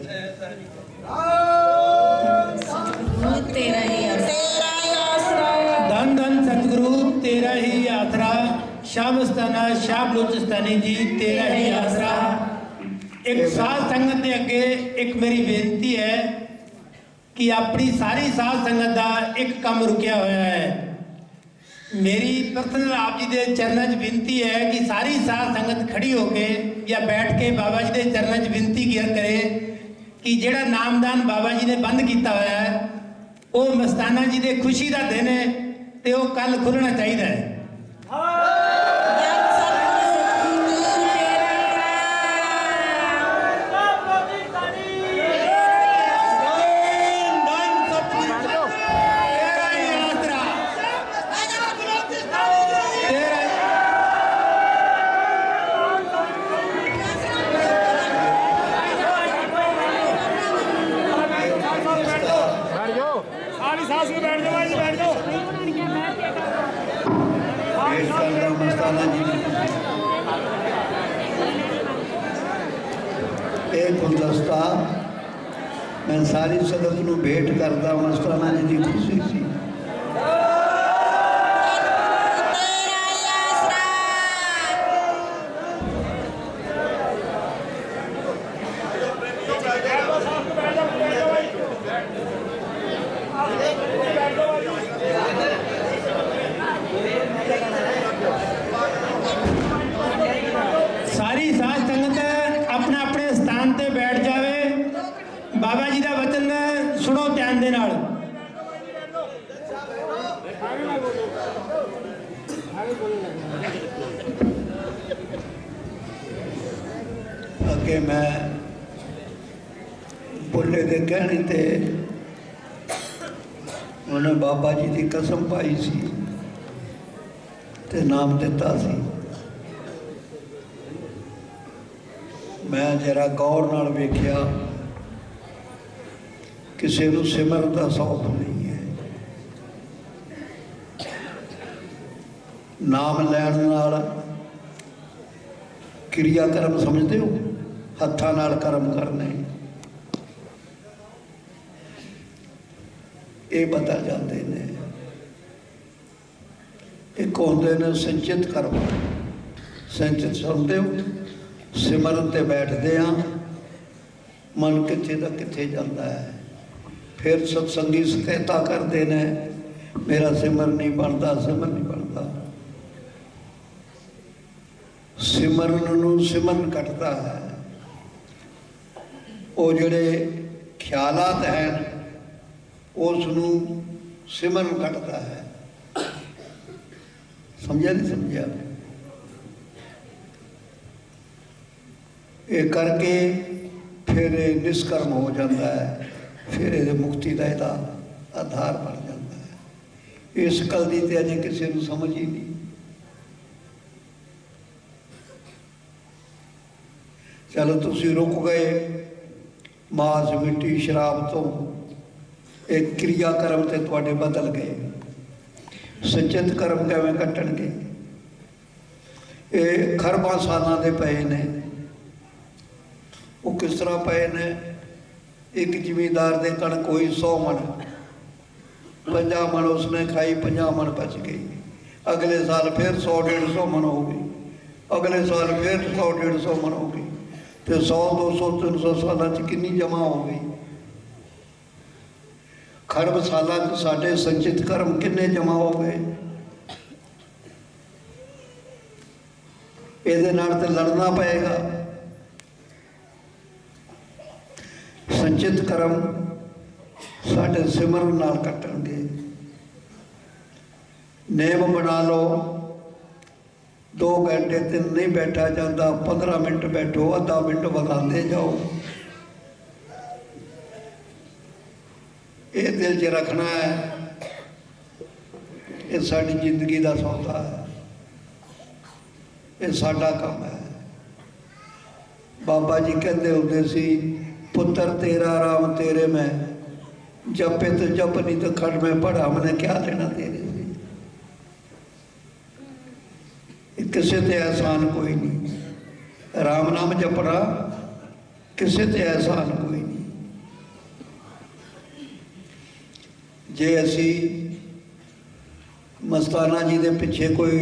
तेरा ही आसरा। धन धन सतगुरु तेरा ही आसरा, शामस्ताना शाह बलूचिस्तानी जी तेरा ही आसरा। एक साध संगत के अगे एक मेरी बेनती है कि अपनी सारी साध संगत का एक काम रुकिया होया है। मेरी पर्सनल आप जी के चरणों च विनती है कि सारी साध संगत खड़ी होके या बैठ के बाबा जी के चरणों च विनती किया करे कि जेड़ा नामदान बाबा जी ने बंद किया होया है वो मस्ताना जी के खुशी का दिन है तो वो कल खुलना चाहिए है। मस्ताना जी एक गुलदस्ता मैं सारी संगत को भेंट करता। मस्ताना जी की खुशी सी सारी साध संगत अपने अपने स्थान ते बैठ जावे। बाबा जी का वचन सुनो ध्यान दे नाल। अगे मैं बुढ़े के कहने ते उन्हें बाबा जी की कसम पाई सी ਤੇ ਨਾਮ ਦਿੱਤਾ ਸੀ। ਮੈਂ ਜਰਾ ਗੌਰ ਨਾਲ ਵੇਖਿਆ, ਕਿਸੇ ਨੂੰ ਸਿਮਰਨ ਦਾ ਸ਼ੌਕ ਨਹੀਂ ਹੈ। ਨਾਮ ਲੈਣ ਨਾਲ ਕਿਰਿਆ ਕਰਮ ਸਮਝਦੇ ਹੋ, ਹੱਥਾਂ ਨਾਲ ਕਰਮ ਕਰਨੇ, ਇਹ ਬਦਲ ਜਾਂਦੇ ਨੇ। ਇੱਕ ਹੁੰਦੇ ਨੇ ਸੰਚਿਤ ਕਰਮ। ਸੰਚਿਤ ਸੁਣਦੇ ਹੋ, ਸਿਮਰਨ ਤੇ ਬੈਠਦੇ ਆ, ਮਨ ਕਿੱਥੇ ਦਾ ਕਿੱਥੇ ਜਾਂਦਾ ਹੈ। ਫਿਰ ਸਤਸੰਗੀ ਸ਼ਿਕਾਇਤਾਂ ਕਰਦੇ ਨੇ, ਮੇਰਾ ਸਿਮਰਨ ਨਹੀਂ ਬਣਦਾ, ਸਿਮਰਨ ਨਹੀਂ ਬਣਦਾ। ਸਿਮਰਨ ਨੂੰ ਸਿਮਰਨ ਕੱਟਦਾ ਹੈ। ਉਹ ਜਿਹੜੇ ਖਿਆਲਾਤ ਹਨ, ਉਸ ਨੂੰ ਸਿਮਰਨ ਕੱਟਦਾ ਹੈ। ਸਮਝਿਆ ਨਹੀਂ ਸਮਝਿਆ? ਇਹ ਕਰਕੇ ਫਿਰ ਇਹ ਨਿਸ਼ਕਰਮ ਹੋ ਜਾਂਦਾ ਹੈ, ਫਿਰ ਇਹਦੇ ਮੁਕਤੀ ਦਾ ਇਹਦਾ ਆਧਾਰ ਬਣ ਜਾਂਦਾ ਹੈ। ਇਸ ਗੱਲ ਦੀ ਤੇ ਅਜੇ ਕਿਸੇ ਨੂੰ ਸਮਝ ਹੀ ਨਹੀਂ। ਚਲੋ ਤੁਸੀਂ ਰੁਕ ਗਏ ਮਾਸ, ਮਿੱਟੀ, ਸ਼ਰਾਬ ਤੋਂ, ਇਹ ਕਿਰਿਆ ਕਰਮ ਤੇ ਤੁਹਾਡੇ ਬਦਲ ਗਏ। ਸੰਚਿਤ ਕਰਮ ਕਿਵੇਂ ਕੱਟਣਗੇ? ਇਹ ਖਰਬਾਂ ਸਾਲਾਂ ਦੇ ਪਏ ਨੇ। ਉਹ ਕਿਸ ਤਰ੍ਹਾਂ ਪਏ ਨੇ? ਇੱਕ ਜ਼ਿਮੀਂਦਾਰ ਦੇ ਕਣਕ ਹੋਈ 100 ਮਣ, 50 ਮਣ ਉਸਨੇ ਖਾਈ, 50 ਮਣ ਬਚ ਗਈ। ਅਗਲੇ ਸਾਲ ਫਿਰ 100-150 ਮਣ ਹੋ ਗਈ, ਅਗਲੇ ਸਾਲ ਫਿਰ 100-150 ਮਣ ਹੋ ਗਈ, ਤੇ 100-200-300 ਸਾਲਾਂ 'ਚ ਕਿੰਨੀ ਜਮ੍ਹਾਂ ਹੋ ਗਈ? ਖਰਬ ਸਾਲਾਂ 'ਚ ਸਾਡੇ ਸੰਚਿਤ ਕਰਮ ਕਿੰਨੇ ਜਮ੍ਹਾਂ ਹੋ ਗਏ? ਇਹਦੇ ਨਾਲ ਤੇ ਲੜਨਾ ਪਏਗਾ। ਸੰਚਿਤ ਕਰਮ ਸਾਡੇ ਸਿਮਰਨ ਨਾਲ ਕੱਟਣਗੇ। ਨੇਮ ਬਣਾ ਲਓ, 2 ਘੰਟੇ ਤੇ ਨਹੀਂ ਬੈਠਾ ਜਾਂਦਾ, 15 ਮਿੰਟ ਬੈਠੋ, ਅੱਧਾ ਮਿੰਟ ਵਧਾਉਂਦੇ ਜਾਓ। ਇਹ ਦਿਲ 'ਚ ਰੱਖਣਾ ਹੈ, ਇਹ ਸਾਡੀ ਜ਼ਿੰਦਗੀ ਦਾ ਸੌਦਾ ਹੈ, ਇਹ ਸਾਡਾ ਕੰਮ ਹੈ। ਬਾਬਾ ਜੀ ਕਹਿੰਦੇ ਹੁੰਦੇ ਸੀ, ਪੁੱਤਰ तेरा राम तेरे में जपे तो जप, नहीं तो खड़ में पढ़ा, मैंने क्या लेना तेरे से। किसी ते एहसान कोई नहीं, राम नाम जपना किसी ते एहसान कोई नहीं। जे असी मस्ताना जी के पिछे कोई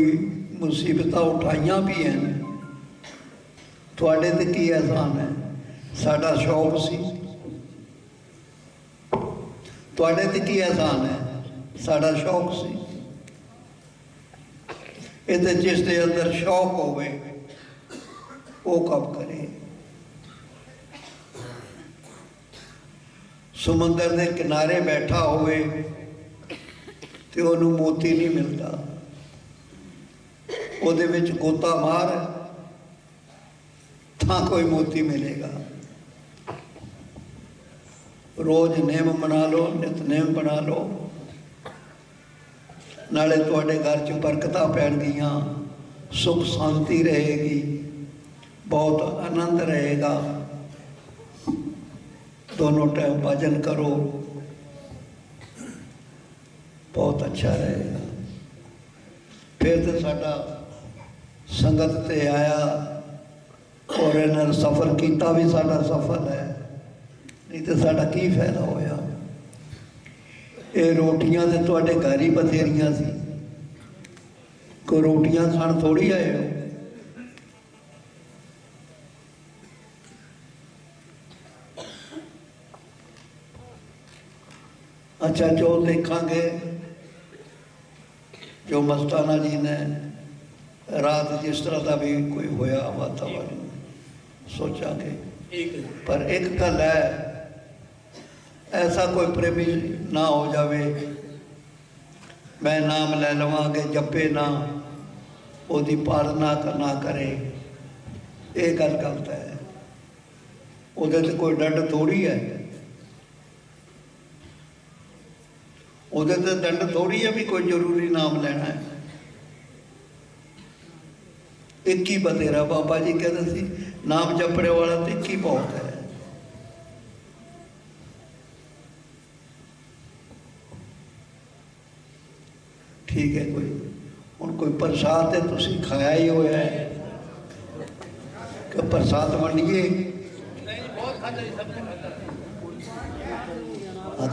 मुसीबत उठाइया भी हैं, थोड़े ते की एहसान है? साडा शौक सी। तुहाडे ते की एहसान है? साडा शौक सी। इहदे जिस दे अंदर शौक होवे वो काम करे। समुंदर के किनारे बैठा होवे ते उहनूं मोती नहीं मिलता, उहदे विच गोता मार तां कोई मोती मिलेगा। रोज नेम बना लो, नितनेम बना लो, नाले तुहाडे घर च बरकतां पैणगीਆਂ, सुख शांति रहेगी, बहुत आनंद रहेगा। दोनों टाइम भजन करो, बहुत अच्छा रहेगा। फिर तो साडा संगत ते आया और इन्होंने सफ़र किया भी साडा सफल है, नहीं तो साडा की फायदा होया। ये रोटियां तो तुहाडे घर ही बथेरियां सी, कोई रोटियां खाण थोड़ी आए हो। अच्छा, जो देखांगे, जो मस्ताना जी ने रात जिस तरह का भी कोई होया वातावरण सोचांगे। पर एक गल है, ऐसा कोई प्रेमी ना हो जावे, मैं नाम ले लवांगे जपे ना, ओदी पालना ना करे, ये गल गलत है। उहदे ते कोई दंड थोड़ी है, उहदे ते दंड थोड़ी है भी कोई जरूरी नाम लेना है। ਇੱਕ ਹੀ ਬਥੇਰਾ। ਬਾਬਾ ਜੀ ਕਹਿੰਦੇ ਸੀ ਨਾਮ ਜਪਣੇ ਵਾਲਾ ਤੇ ਇੱਕ ਹੀ ਬਹੁਤ ਹੈ। ਠੀਕ ਹੈ, ਹੁਣ ਕੋਈ ਪ੍ਰਸਾਦ ਤੇ ਤੁਸੀਂ ਖਾਇਆ ਹੀ ਹੋਇਆ ਹੈ ਕਿ ਪ੍ਰਸਾਦ ਵੰਡੀਏ?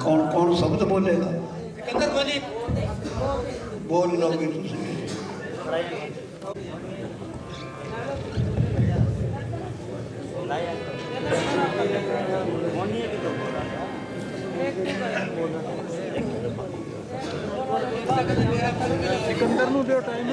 ਕੌਣ ਕੌਣ ਸ਼ਬਦ ਬੋਲੇਗਾ? ਬੋਲ ਲਓਗੇ ਤੁਸੀਂ। सिकंदर ਨੂੰ ਦਿਓ ਟਾਈਮ।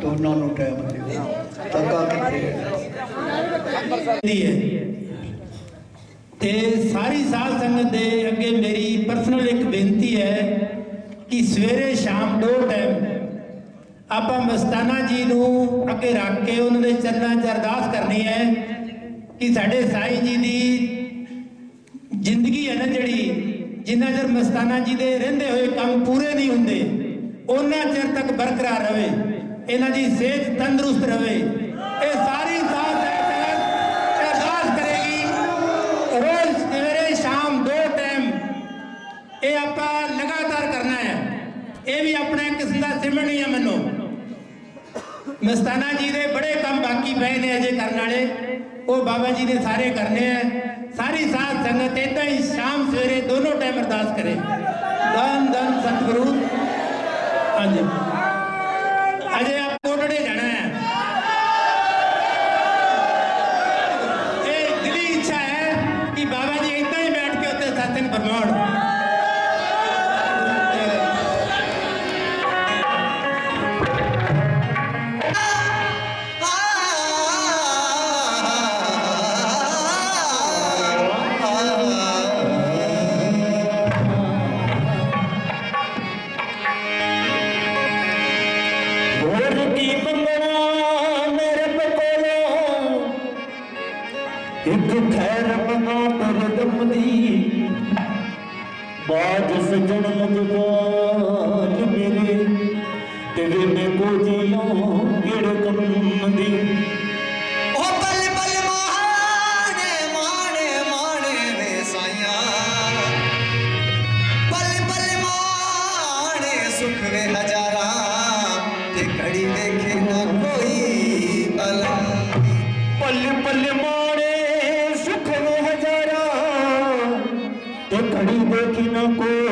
ਦੋਨਾਂ ਨੂੰ ਟਾਈਮ ਦਿਓ। ਤੱਕਾ ਕਿੱਥੇ ਹੈ ਤੇ ਸਾਰੀ ਸਾਧ ਸੰਗਤ ਦੇ ਅੱਗੇ ਮੇਰੀ ਪਰਸਨਲ ਇੱਕ ਬੇਨਤੀ ਹੈ ਕਿ ਸਵੇਰੇ ਸ਼ਾਮ 2 ਟਾਈਮ ਆਪਾਂ ਮਸਤਾਨਾ ਜੀ ਨੂੰ ਅੱਗੇ ਰੱਖ ਕੇ ਉਹਨਾਂ ਦੇ ਚਰਨਾਂ 'ਚ ਅਰਦਾਸ ਕਰਨੀ ਹੈ ਕਿ ਸਾਡੇ ਸਾਈਂ ਜੀ ਦੀ ਜ਼ਿੰਦਗੀ ਹੈ ਨਾ ਜਿਹੜੀ, ਜਿੰਨਾ ਚਿਰ ਮਸਤਾਨਾ ਜੀ ਦੇ ਰਹਿੰਦੇ ਹੋਏ ਕੰਮ ਪੂਰੇ ਨਹੀਂ ਹੁੰਦੇ ਉਹਨਾਂ ਚਿਰ ਤੱਕ ਬਰਕਰਾਰ ਰਵੇ, ਇਹਨਾਂ ਦੀ ਸਿਹਤ ਤੰਦਰੁਸਤ ਰਵੇ। ਇਹ ਸਾਰੀ ਸਾਧ ਸੰਗਤ ਅਰਦਾਸ ਕਰੇਗੀ ਰੋਜ਼ ਸਵੇਰੇ ਸ਼ਾਮ 2 ਟਾਈਮ। ਇਹ ਆਪਾਂ ਲਗਾਤਾਰ ਕਰਨਾ ਹੈ। ਇਹ ਵੀ ਆਪਣਾ ਇੱਕ ਕਿਸਮ ਦਾ ਸਿਮਰਨ ਹੀ ਹੈ। ਮੈਨੂੰ ਮਸਤਾਨਾ ਜੀ ਦੇ ਬੜੇ ਕੰਮ ਬਾਕੀ ਪਏ ਨੇ ਅਜੇ ਕਰਨ ਵਾਲੇ, ਉਹ ਬਾਬਾ ਜੀ ਨੇ ਸਾਰੇ ਕਰਨੇ ਆ। ਸਾਰੀ ਸਾਧ ਸੰਗਤ ਏਦਾਂ ਹੀ ਸ਼ਾਮ ਸਵੇਰੇ ਦੋਨੋਂ ਟਾਈਮ ਅਰਦਾਸ ਕਰੇ। ਧੰਨ ਧੰਨ ਸਤਿਗੁਰੂ। ਹਾਂਜੀ, ਅਜੇ ਆਪ ਕੋਟੜੇ ਜਾਣਾ ਹੈ। ਇਹ ਦਿਲੀ ਇੱਛਾ ਹੈ ਕਿ ਬਾਬਾ ਜੀ ਏਦਾਂ ਹੀ ਬੈਠ ਕੇ ਉੱਤੇ ਸਤਿਸੰਗ ਫਰਮਾਉਣ। बाज सजन लगवाल मेरे तेरे में को जियो गिड़ कम दी ओ पल पल माने माने माने वे साया, पल पल माने सुख वे हजारा ते घड़ी देखे ना कोई अलम। पल पल माने सुख में हजारा ते घड़ी देखी न कोई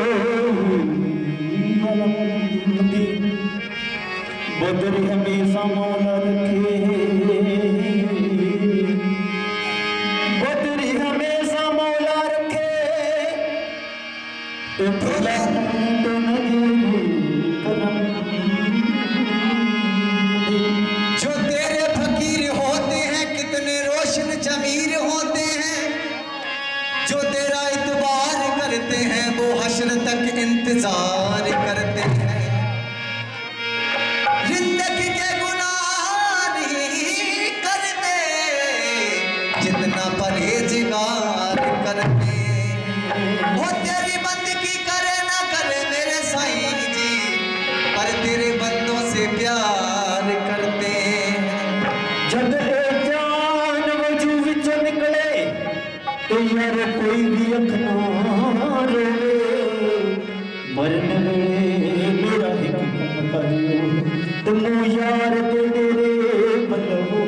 दी। बदरी हमेशा मौला रखे, बदरी हमेशा मौला रखे तो भला तो नहीं करम दी। जो तेरे फकीर होते हैं कितने रोशन जमीर होते हैं, जो तेरा इतबार करते हैं वो हश्र तक इंतजार करते हैं। जिंदगी के गुनाह नहीं करते जितना परहेजगार करते। वो तेरे मुझसे प्यार करते हैं। जब ए जान वजू विचों निकले तो मेरे कोई भी अख ना रोवे मरने वेले मेरा एक कम करियो तुम यार दे डेरे बलवो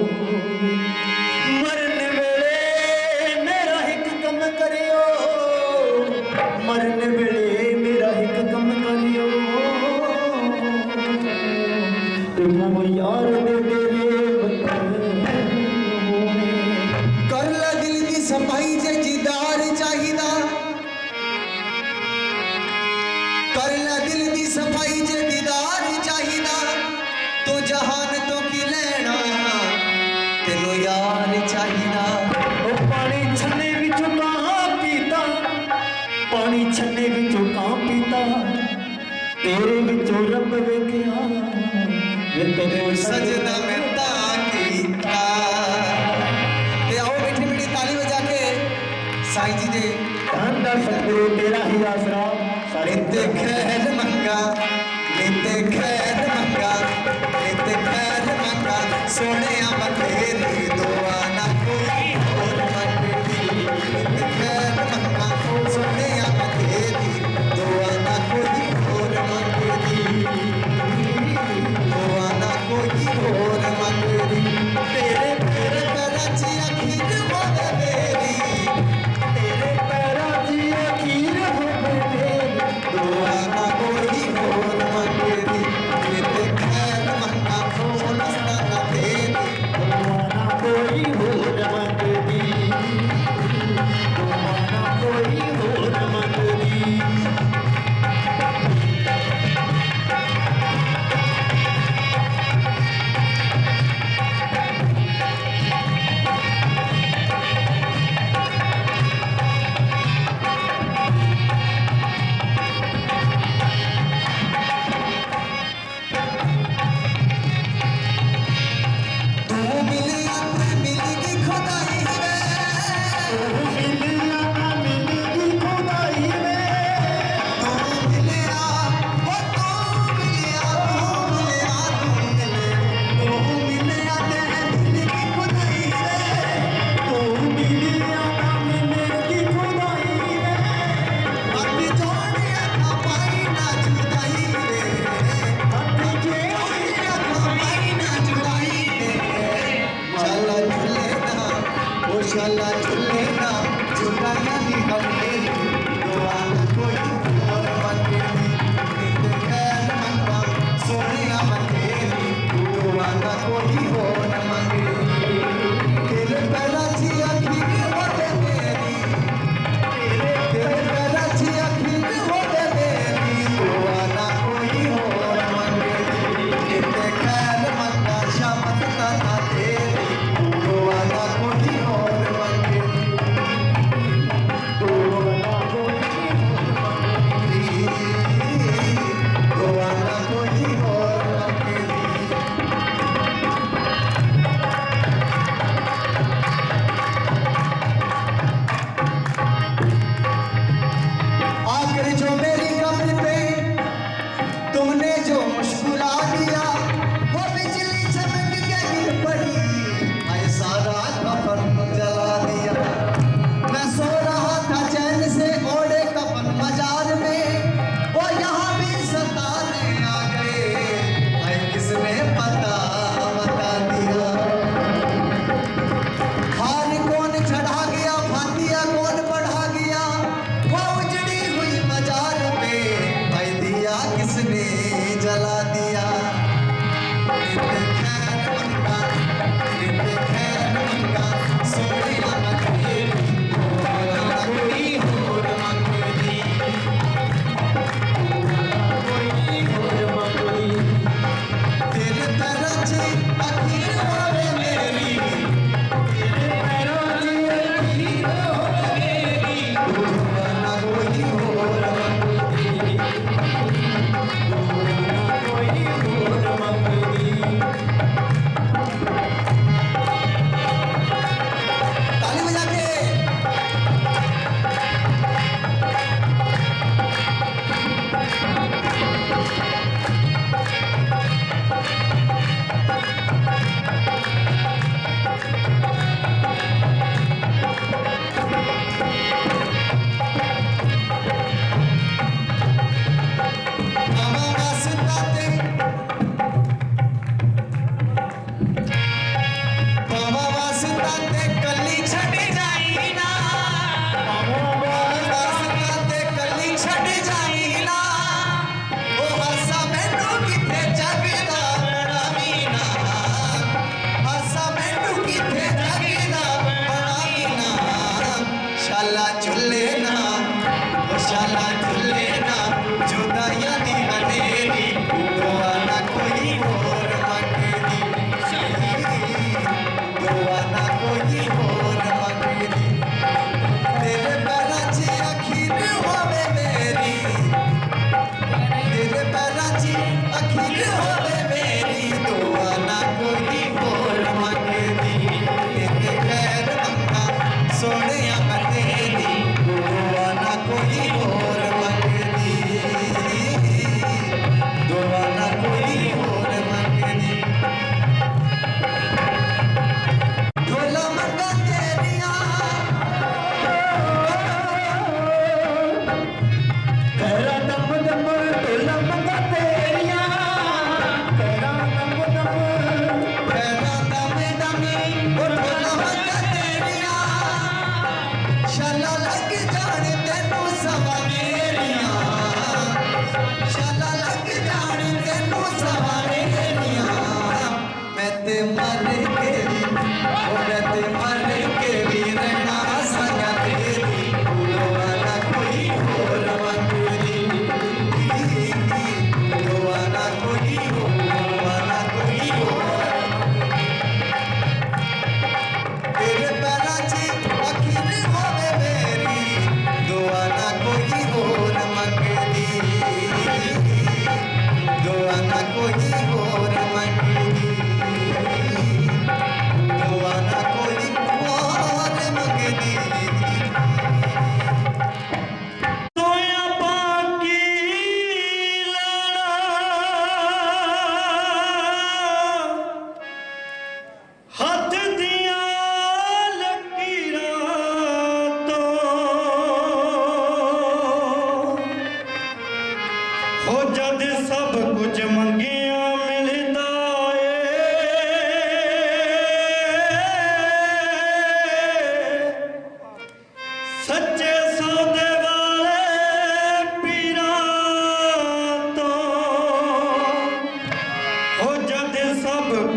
मरने वेले मेरा एक कम करियो मरने वेले मेरा एक कम करियो तुम यार दे डेरे बलवो कर ला दिल दी सफाई जे दीदार चाहिदा कर ला दिल दी सफाई जे दीदार चाहिदा तो जहान तो की लेना तेनू यार चाहिदा ओ पानी छन्ने विचों कहाँ पीता पानी छन्ने विचों कहाँ पीता तेरे विचों रब वेखिया वे तेरे सजना में ताकीता ते आओ मीठी मीठी ताली बजा के साईं जी दे धन सतगुरु तेरा ही आसरा सारे नित्य खैर मंगा नित्य खैर मंगा नित्य खैर मंगा सोने तेरी दुआ ना कोई और मंगती नित्य खैर मंगा सोने तेरी दुआ ना कोई और मंगती दुआ ना कोई और मंगती तेरे पैर कराची अखीर होवे मेरी तेरे पैरा दी अखीर हो गए दुआ ना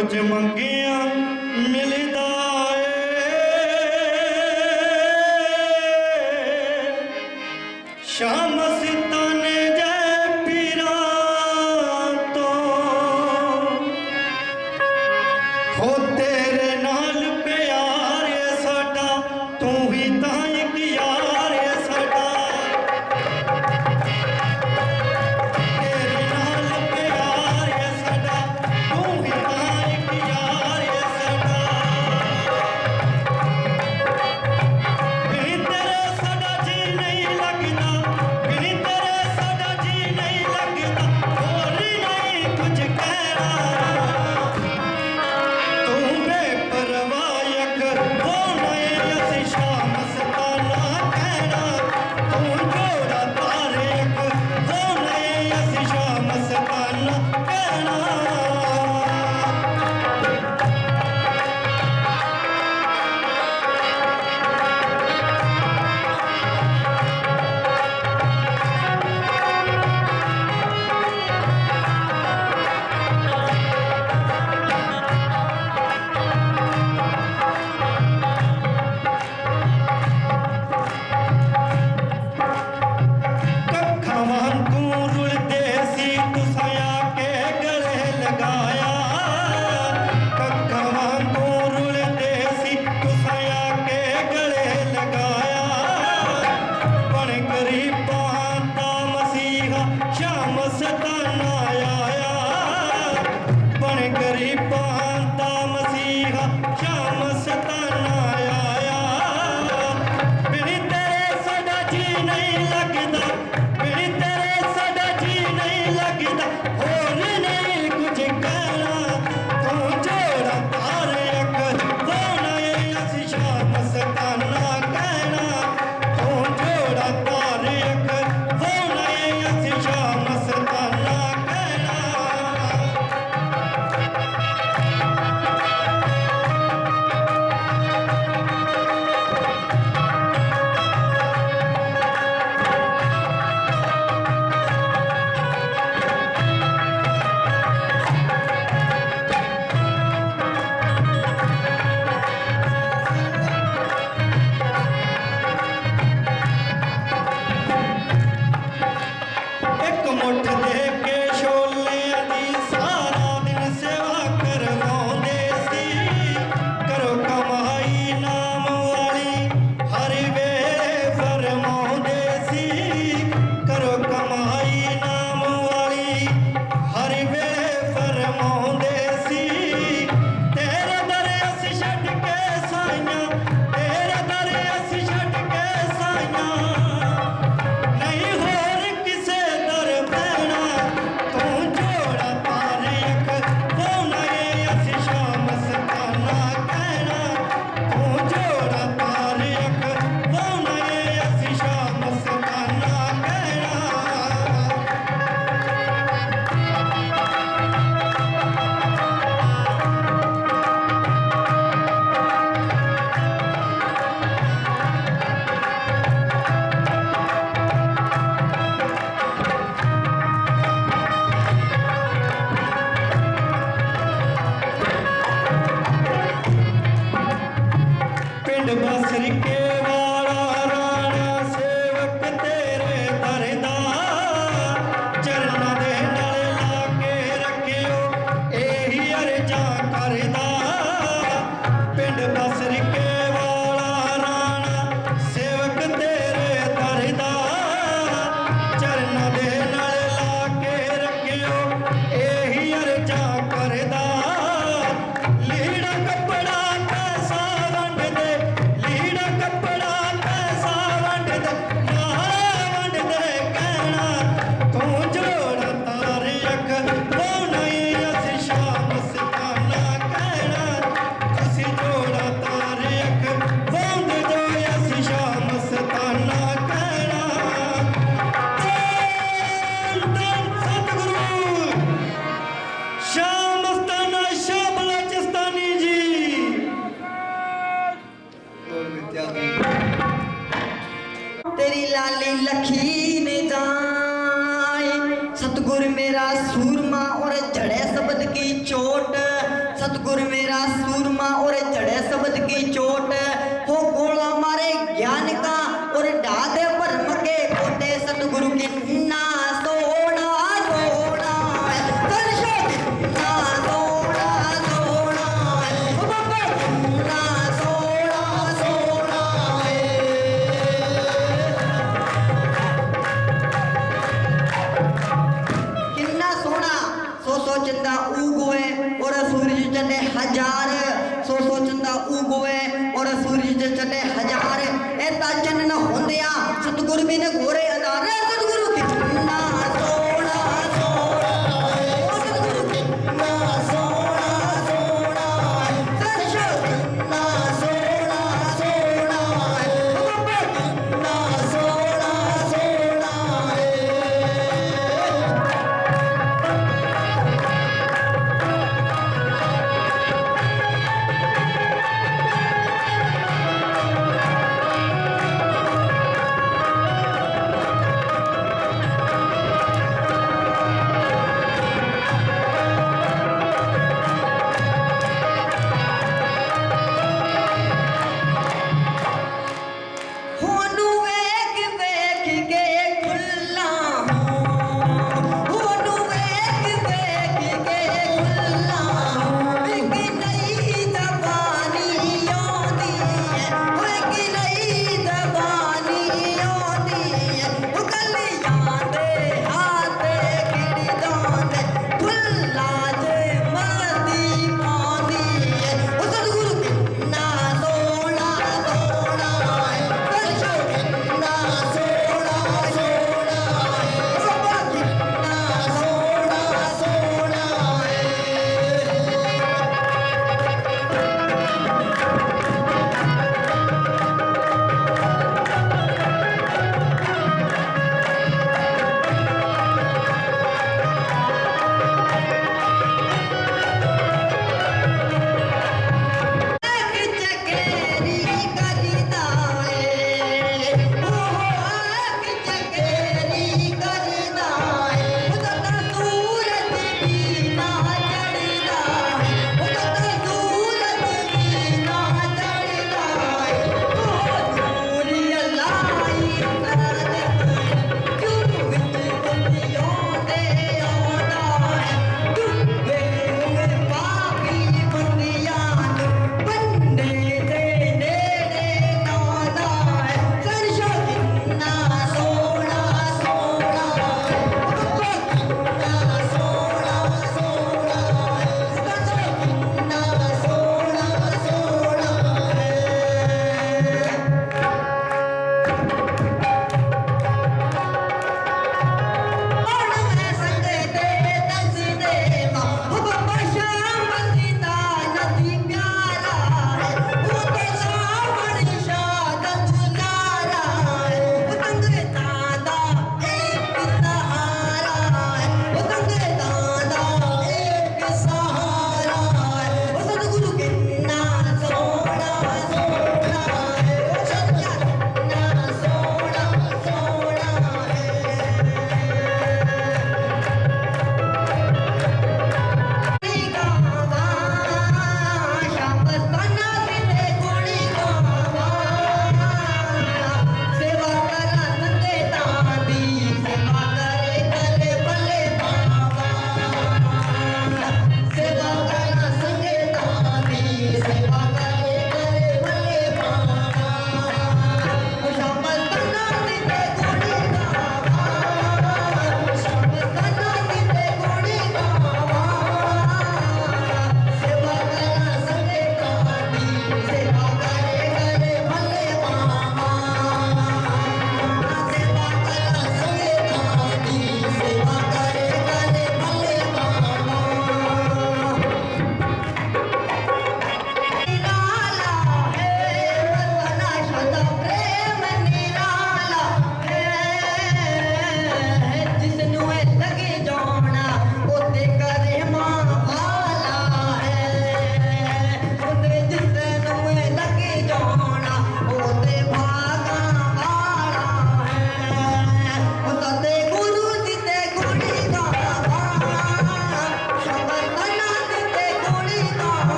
कुछ मंगिया मिलदा शाम सिताने जय पीरा तो हो तेरे नाल प्यार है साडा तू ही तां एक यार है साडा तेरे नाल प्यार है साडा तू ही तां एक यार है साडा बिन तेरे साडा जी नहीं लगदा बिन तेरे साडा जी नहीं लगदा और नहीं कुछ कहना तू बेपरवाह वो नए असी शाम सताना कहना तू जोड़ा तारे वो नए असी शाम सताना कहना कखावां तू रुलदे सी तुसाया के गले लगाया कखावां तू रुलदे सी तुसाया के गले लगाया बन गरीबां दा मसीहा शाम सताना आया बन गरीबां दा मसीहा शाम सताना आया बिन तेरे साडा जी नहीं लगदा बिन तेरे साडा जी नहीं लगदा होर नहीं कुछ कहना तू जोड़ा तारे वो नए असी शाम सताना कहना तू जोड़ा तारे वो नए असी शाम सताना कहना सतगुरु मेरा सूरमा और चढ़े शब्द की चोट हो गोला मारे ज्ञान का और डादे भरम के कोटे सतगुरु की ना सोना सोना ना सोना सोना ना सोना सोना किन्ना सोना सो चंदा उगोए और सूरज चंदे हज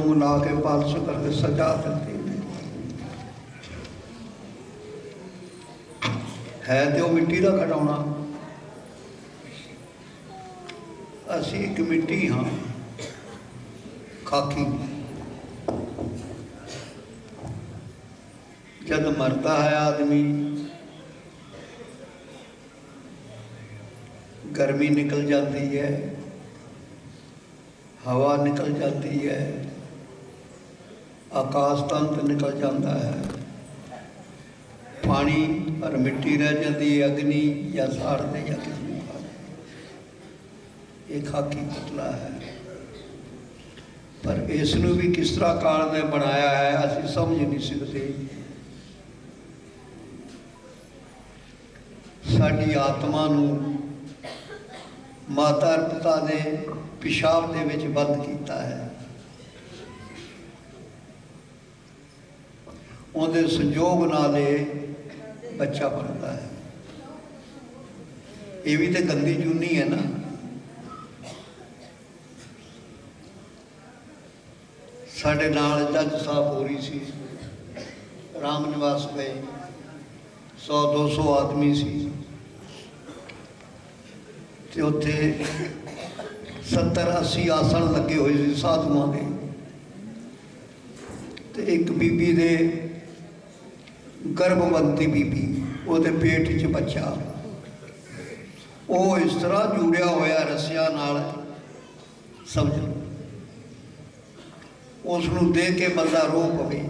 चूंग ला के पालश करके सजा देती है तो मिट्टी का खिडौना। असी एक मिट्टी हाँ, खाकी। जब मरता है आदमी गर्मी निकल जाती है, हवा निकल जाती है, आकाश तंत्र निकल जाता है, पानी और मिट्टी रह जाती है, अग्नि या साड़ दे या किसी ने खा दे। ये खाकी पुतला है। पर इसनू भी किस तरह काल ने बनाया है असी समझ नहीं सकते। साडी आत्मा नू माता पिता ने पिशाब दे विच बंद किया है। उहदे संजोग नाल बच्चा बनता है। ये भी तो गंदी जूनी है ना। साढ़े नाल जज साहब हो रही सी, राम निवास गए, 100-200 आदमी सी ते उत्थे 70-80 आसन लगे हुए सी साधुआं दे। ते एक बीबी दे गर्भवंती बीबी, ਉਹਦੇ पेट च बच्चा, वो इस तरह जुड़िया होया रस्सियां नाल, समझ लो उसनू देख के बंदा रो पवे।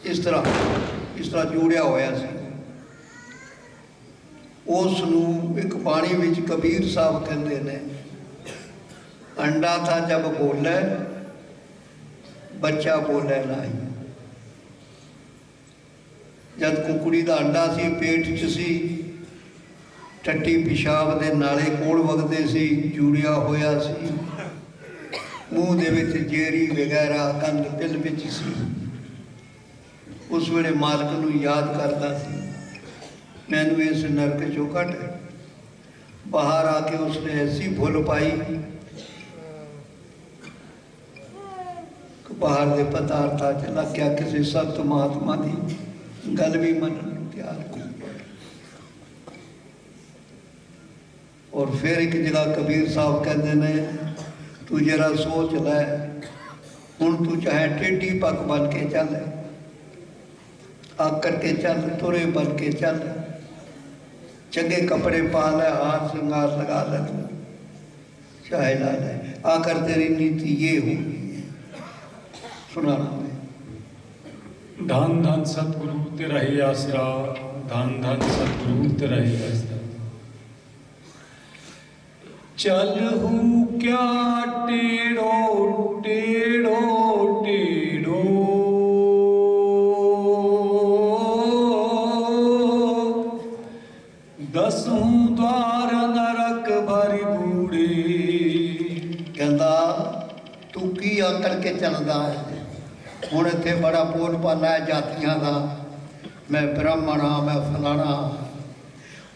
इस तरह जुड़िया होया सी। उसनू एक पानी विच कबीर साहब कहते ने, अंडा था जब बोले बच्चा बोले नहीं। जब कुकड़ी का अंडा सी पेट च सी, टट्टी पिशाब दे नाले कोल वगदे सी, जुड़िया होया सी, मूँह दे विच जेरी वगैरह कंद दिल विच सी। उस वेले मालक नू याद करता सी, मैनू इस नरक चो कट। बाहर आके उसने ऐसी भुल पाई कि बाहर के पदार्थां च लग गया, किसी सत महात्मा की गल भी मनन नूं तैयार नहीं। और फिर एक जगह कबीर साहब कहते ने, तू जरा सोच लै, हुण तू चाहे टेढ़ी पग बन के चल, आकड़ के चल, तुरे बन के चल, चंगे कपड़े पा ले, हार श्रृंगार लगा ले, चाहे ला ले, आकर तेरी नीति ये होगी है। सुनाना मैं। धन धन सतगुरु तेरा ही आसरा, धन धन सतगुरु तेरा ही आसरा। चलहूँ क्या टेढ़ो टेढ़ो टेढ़ो, दसों द्वार नरक भरी बूढ़े। कहता तू की आकड़ के चलता है? हुण इत्थे बड़ा बोल पाला है जातियां का, मैं ब्राह्मण हाँ, मैं फलाना।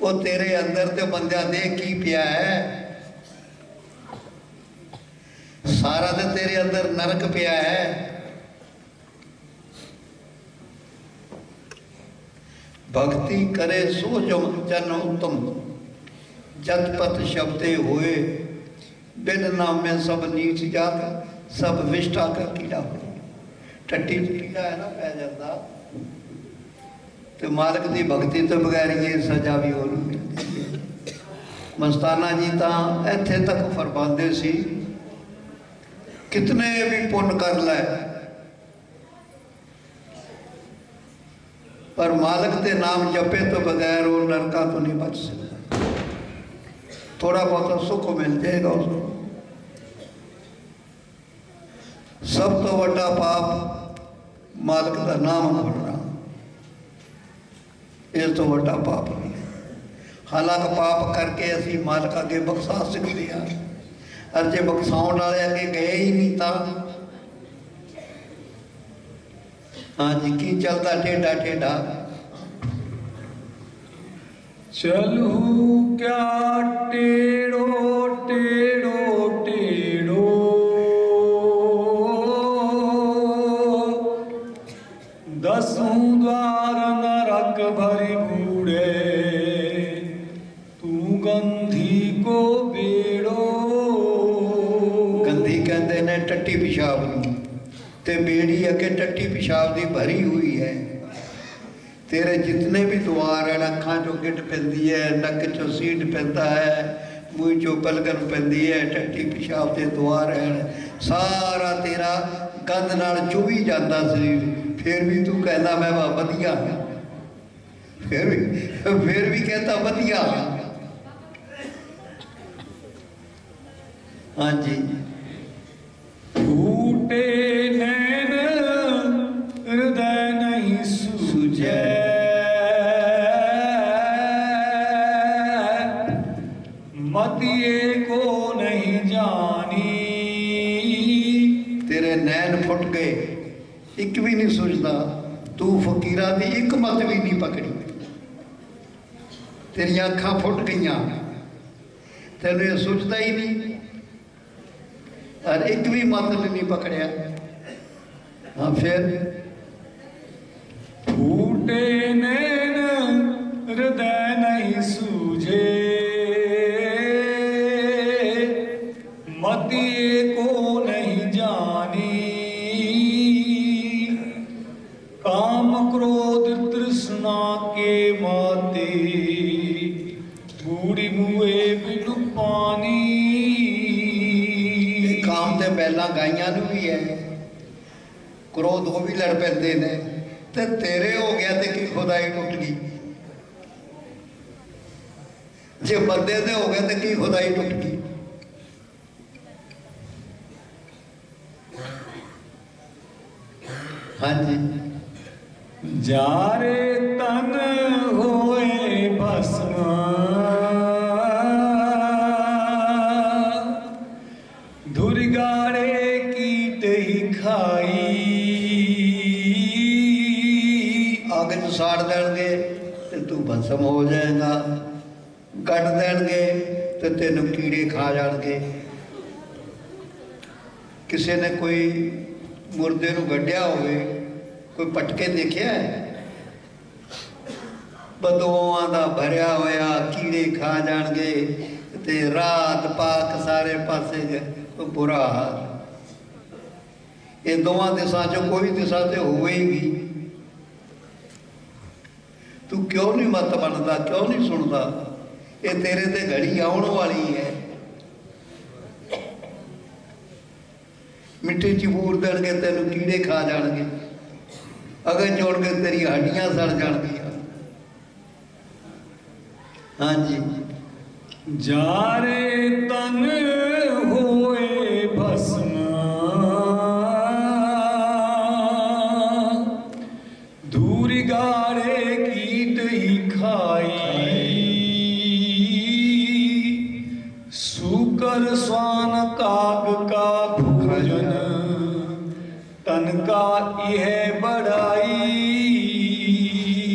वो तेरे अंदर तो बंदिया देख की पिया है, सारा तो तेरे अंदर नरक पिया है। भक्ति करे सो जन उत्तम, जतपत शब्दे हुए, बिन नाम में सब नीच जात, सब विष्ठा का कीड़ा हो। टट्टी कीड़ा है ना पै जाता, तो मालक की भक्ति तो बगैर ये सजा भी हो मिलती है। मस्ताना जी तो इत्थे तक फरमाते सी, कितने भी पुण्य कर ले पर मालक के नाम जपे तो बगैर वो नरका तो नहीं बच सकता। थोड़ा बहुत सुख मिल जाएगा उसको। सब तो बड़ा पाप मालक का नाम भूलना, इस तो बड़ा पाप नहीं। हालांकि पाप करके असी मालक अगे बख्शा सकते हैं, और जे बख्शाउण वाले अगे गए ही नहीं था, हाँ जी की चलता टेढ़ा टेढ़ा। चलू क्या टेढ़ो टेढ़ो टेढ़ो, दसों द्वार नरक भरी बूढ़े, तू गंधी को बेड़ो। गंधी कहते ने टट्टी पेशाब नूं, ते बेड़ी अगे टट्टी पेशाब की भरी हुई है। तेरे जितने भी द्वार हैं, अखां चों गिट पैंदी है, नक चों सीट पैंदा है, मूँह चों बलगन पैंदी है, टट्टी पेशाब के द्वार हैं, सारा तेरा गंद नाल चुभी जाता शरीर, फिर भी तू कहता मैं वधिया हाँ, फिर भी कहता वधिया। हाँ जी। फूटे नैन हृदय नहीं सूझे, मतिए को नहीं जानी। तेरे नैन फुट गए, एक भी नहीं सुझदा, तू फकीरा दी एक मत भी नहीं पकड़ी। तेरिया अखां फुट गईयां, तेन ये सुझदा ही नहीं, और एक भी मत नहीं पकड़िया। हाँ फिर फूटे नैन हृदय नहीं सूझे, मतिए को नहीं जानी। काम क्रोध तृष्णा के माते, बूढ़ी मुए बिनु पानी। काम तो पहला गाइया भी है, क्रोध वो भी लड़ पैंदे ने, ते तेरे हो गया तो की खुदाई टुट गई। जे बंदे दे हो गया तो की खुदाई टुट गई। हाँ जी। जारे तन होए भस्म, धुरगाड़े कीट ही खाई। आग च साड़ देंगे तो तू भस्म हो जाएगा, कट देंगे तो तेन कीड़े खा जाएंगे। किसी ने कोई मुर्दे नूं गड्ढिया होवे, कोई पटके देखिया है? बदबूआं दा भरिया होया, कीड़े खा जाणगे ते रात पाक सारे पासे बुरा हाल। ये दोवां दिशा चों कोई दिशा ते होवेगी। तू क्यों नहीं मत बनता, क्यों नहीं सुनता? ये तेरे ते घड़ी आउण वाली है। मिट्टी च बूर देंगे, तेन कीड़े खा जाएंगे, अगे जोड़ के तेरी हड्डियां सड़ जाएंगियां। हाँ जी। जारे तन होए भस्म, धूर गाड़े कीट ही खाई। सूकर स्वान काग का भोजन, तन का यह बड़ाई।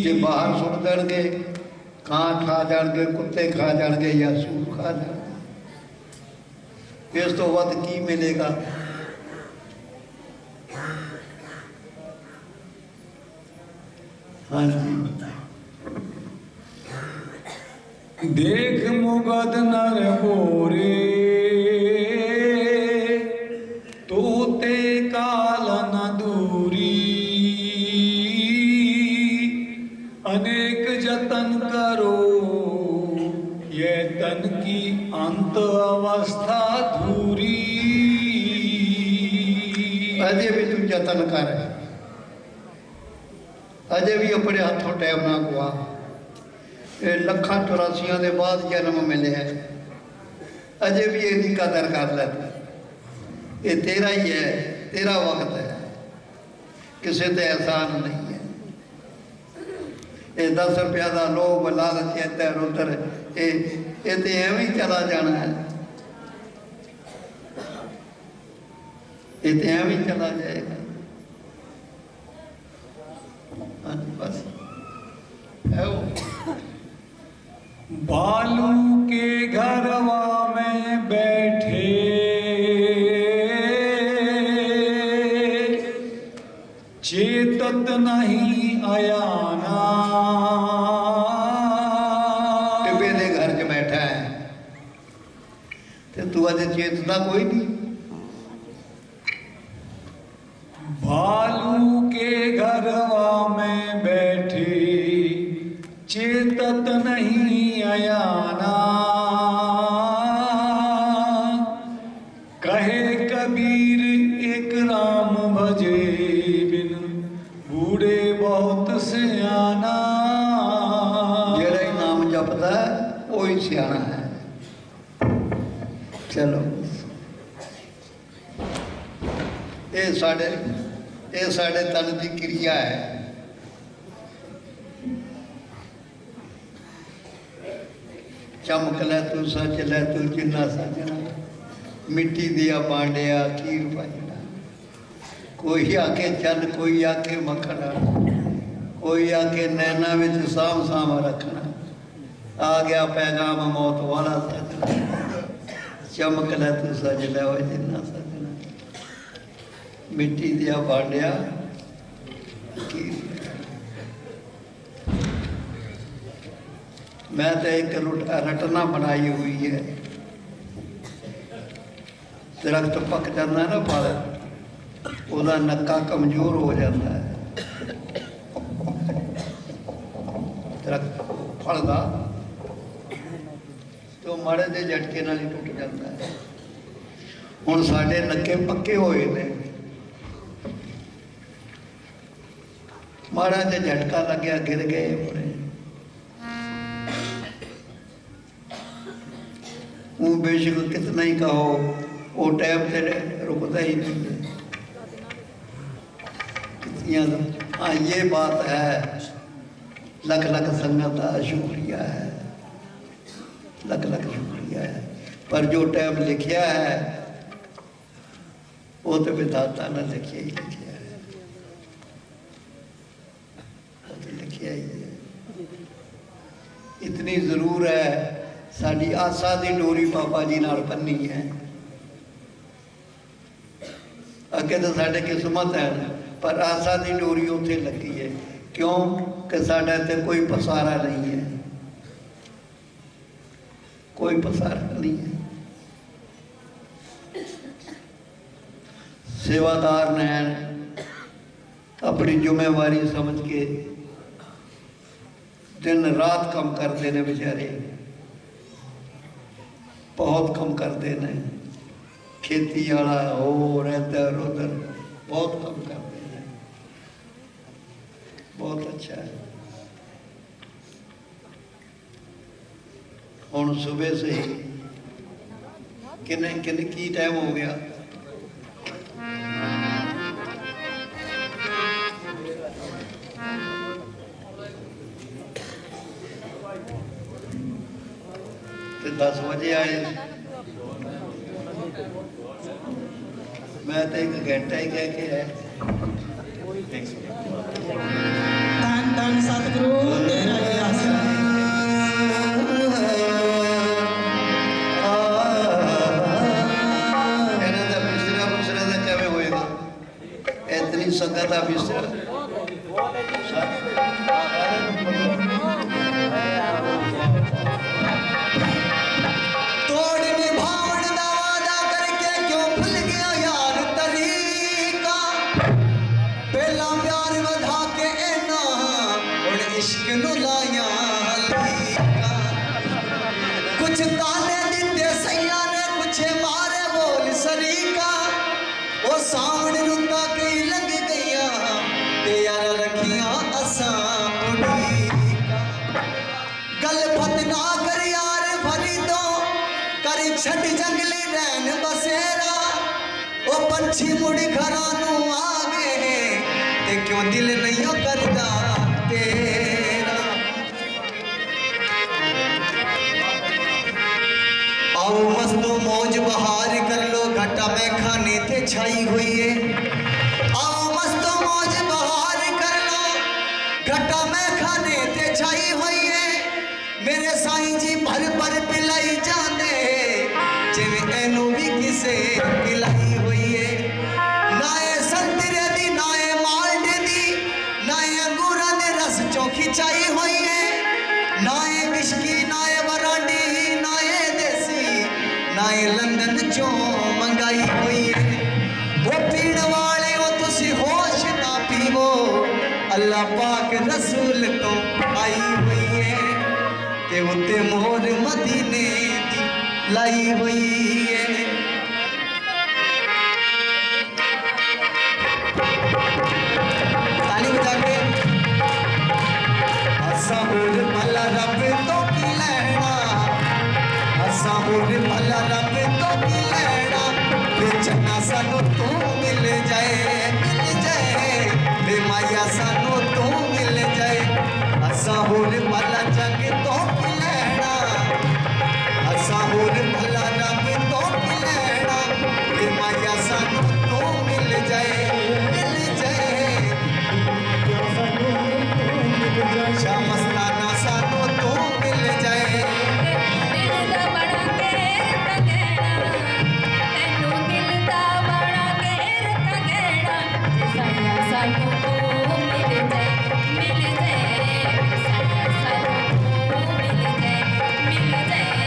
जे बाहर सुट देंगे, कां खा जाएंगे, कुत्ते खा जाएंगे या सूर खा जाएंगे, इस तो वध की मिलेगा? हाँ जी। देख मुगद नर गोरे, तोते काल न दूरी। अनेक जतन करो, ये तन की अंत अवस्था धूरी। अजे भी तू जतन कर, अजे भी अपने हाथों टैम ना गुआ। ये लखां 84 के बाद जन्म मिले है, अजे भी इसकी कदर कर ले। ये तेरा ही है, तेरा वक्त है, किसी ते एहसान नहीं है। ये 10 रुपया का लोभ लालच इधर उधर, ये तो एवं ही चला जाना है, ये तो एवं ही चला जाएगा। हाँ जी, बस है वो। ते तू अजे चेतना कोई नहीं। भालू के घरवा में बैठी चेतत नहीं अयाना, कहे कबीर एक राम भजे बिन बूढ़े बहुत सियाना। जेड़ा ही नाम जपदा है वो ही सियाना है। चलो ये साढ़े तन की क्रिया है। चमक लै तू सच लै तू जिन्ना सजना, मिट्टी दिया बांडिया खीर पाजना। कोई आके चंद, कोई आके मखना, कोई आके नैना विच साम साम रखना। आ गया पैगाम मौत वाला सजना, चमक लै तू सच लै वो जिन्ना सजना, मिट्टी दिया बांडिया खीर। मैं तो एक रटना बनाई हुई है। दरख्त पक जाता है ना फल, ਉਹਦਾ नक्का कमजोर हो जाता है। दरख्त फल का तो माड़े के झटके नाल ही टुट जाता है। हुण साडे नक्के पक्के होए ने, माड़ा जिहा झटका लग्या गिर गए अपने। वो बेशक कितना ही कहो वो टाइम से रुकता ही नहीं है। हाँ ये बात है, लख लख संगत का शुक्रिया है, लख लख शुक्रिया है। पर जो टाइम लिखिया है वो तो विधाता ने लिखिया ही लिखिया है, वो तो लिखिया ही है। इतनी जरूर है, साड़ी आसा की डोरी बाबा जी नाल बन्नी है। अगे तो साढ़े किस्मत है, पर आसा की डोरी उत्थे लगी है। क्यों कि साढ़े ते कोई पसारा नहीं है, कोई पसारा नहीं है। सेवादार ने अपनी जिम्मेवारी समझ के दिन रात कम करते हैं बेचारे, बहुत कम करते हैं। खेती वाला हो इधर उधर बहुत कम करते हैं, बहुत अच्छा है। हुण सुबह से ही किन्ने किन्ने की टाइम हो गया, तो 10 बजे आए। मैं तो 1 घंटा ही कह के आया। धन धन सतगुरु तेरा ही आसरा है। ਇਹਨਾਂ ਦਾ ਬਿਸਤਰਾ ਬੁਸਰਾ ਦਾ ਕਿਵੇਂ ਹੋਏਗਾ? ਇਤਨੀ ਸੰਗਤ ਦਾ ਬਿਸਤਰਾ तोड़ निभावन दा वादा करके क्यों भूल गया यार तरीका। पहला प्यार वधा के एना हुण इश्क नू लाया हलीका। कुछ ताने दिते सैया ने कुछ मारे बोल सरीका। ओ सामने रुता कई लग गईया ते यार रखिया असां उड़ीका। गल फत ना कर यार भरी दो कर छट जंगली रैन बसेरा। ओ पंछी मुड़ घरां नू आ गए ते क्यों दिल नहीं करदा तेरा। आओ मस्तो मौज बहार कर लो घटा में खाने ते छाई हुई है। आओ मस्तो मौज बहार कर लो घटा में खाने ते छाई हुई है। मेरे साईं जी भर भर पिलाई जाते जिवें एनू भी किसे पिलाई हुई है। नाए संतरे दी नाए माल्टे दी नाए अंगूरां दे रस चों खिंचाई हुई है। नाए विस्की नाए बरांडी नाए देसी नाए लंदन चो मंगाई हुई है वो पीण वाले हो तुसी होश ना पीवो अल्लाह पाक रसूल तो आई हुई है ते उत्ते मोर मदीने दी लाई हुई है ताली बजा के असा होर भला रब तो की लैना असा होर भला रब तो की लैना वे चन्ना सानू तू मिल जाए वे माया सानू तू मिल जाए असा होर भला जग तो की लैना असा होर भला रब तो की लैना वे माया सानू तू मिल जाए शामस्ताना सानू तू मिल जाए दिल दा बड़ा घेर कगेड़ा तैनू दिल दा बड़ा घेर कगेड़ा जे साया सानू तू मिल जाए साया सानू तू मिल जाए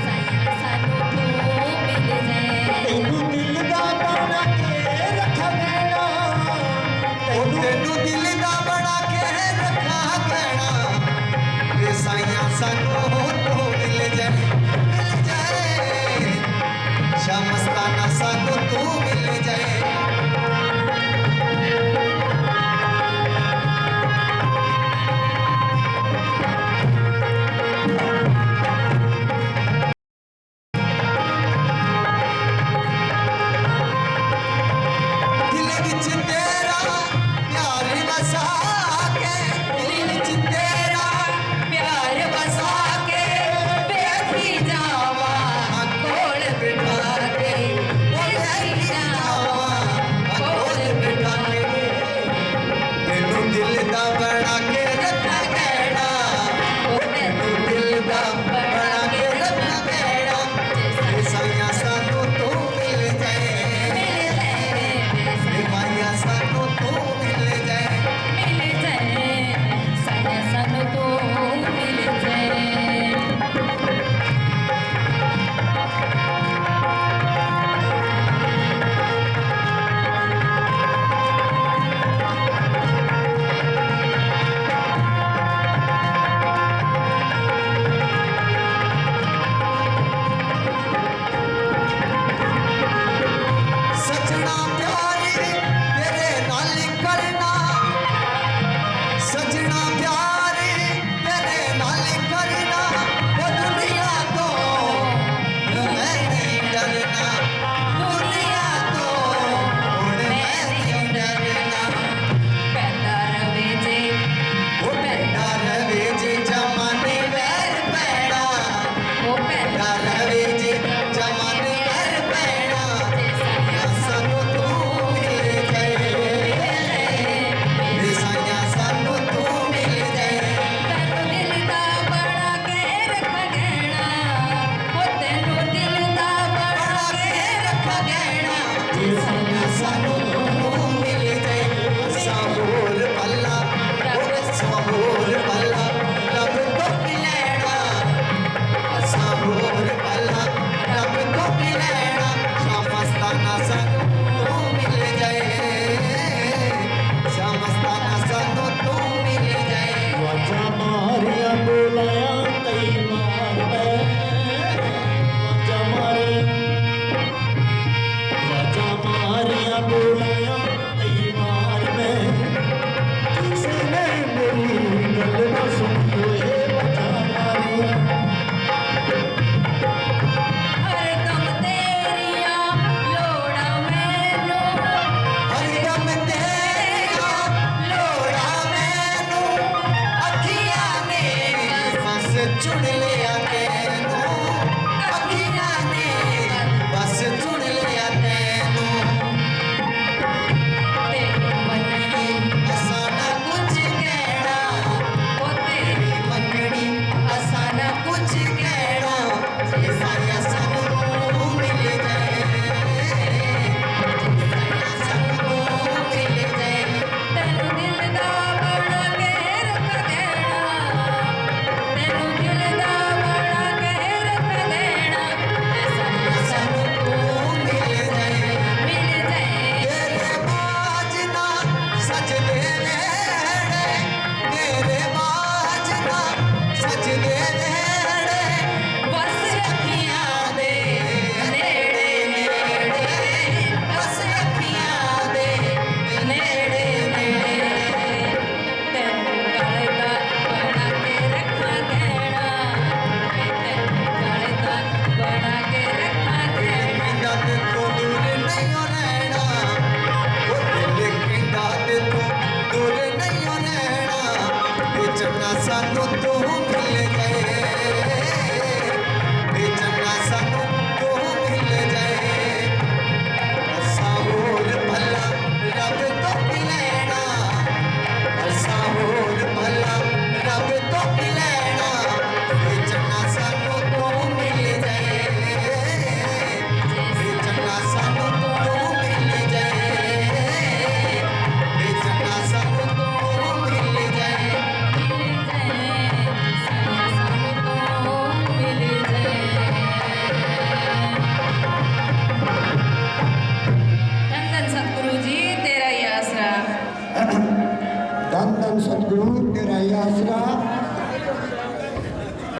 साया सानू तू मिल जाए ਤੈਨੂੰ ਦਿਲ ਦਾ ਬਣਾ ਕੇ ਰੱਖਾ ਗੈਣਾ तेनू दिल दा बड़ा के रखा गैना वे साइया सानू तो मिल जाए शामस्ताना सानू तू मिल जाए दिल विच तेरा प्यार वसा के दिल विच तेरा प्यार बसा के बैठी जावा कोल बिठा के बैठी जावा कोल बिठा के तेनू दिल दा बना के रखा गैना ओ तैनू दिल दा बना के रखा गैना वे साइया सानू तू मिल जाए वे माया सानू तू मिल जाए साया सानू तू मिल जाए सजना प्यार तेरे नाल करना सजना प्यार तेरे नाल करना वो दुनिया तो मैं नहीं डरना दुनिया तो मैं नहीं डरना पैदा रवे जे वो पैदा रवे जे जमाने वैर पैना ओ पैदा पैदा रवे जे जमाने वैर पैना सानू तू मिल जाए वे साया सानू तू मिल जाए तैनू दिल दा बड़ा घेर कगेड़ा ओ तैनू दिल दा बड़ा घेर कगेड़ा जे साया सानू तू मिल जाए साबोल पल्ला साबोल पल्ला रब तो की लैना साबोल पल्ला रब तो की लैना शामस्ताना सानू तू मिल जाए शामस्ताना सानू तू मिल जाए ਵਾਜਾ ਮਾਰਿਆ ਬੁਲਾਇਆ ਕਈ ਵਾਰ ਮੈਂ ਵਾਜਾ ਮਾਰਿਆ ਬੁਲਾਇਆ ਕਈ ਵਾਰ ਮੈਂ ਕਿਸੇ ਨੇ ਮੇਰੀ ਗੱਲ ਨਾ ਸੁਣੀ ਵਾਜਾ ਮਾਰਿਆ हरदम तेरियां लोड़ा मैनू हरदम तेरा लोड़ा मैनू अखियां ने बस चुड़ ले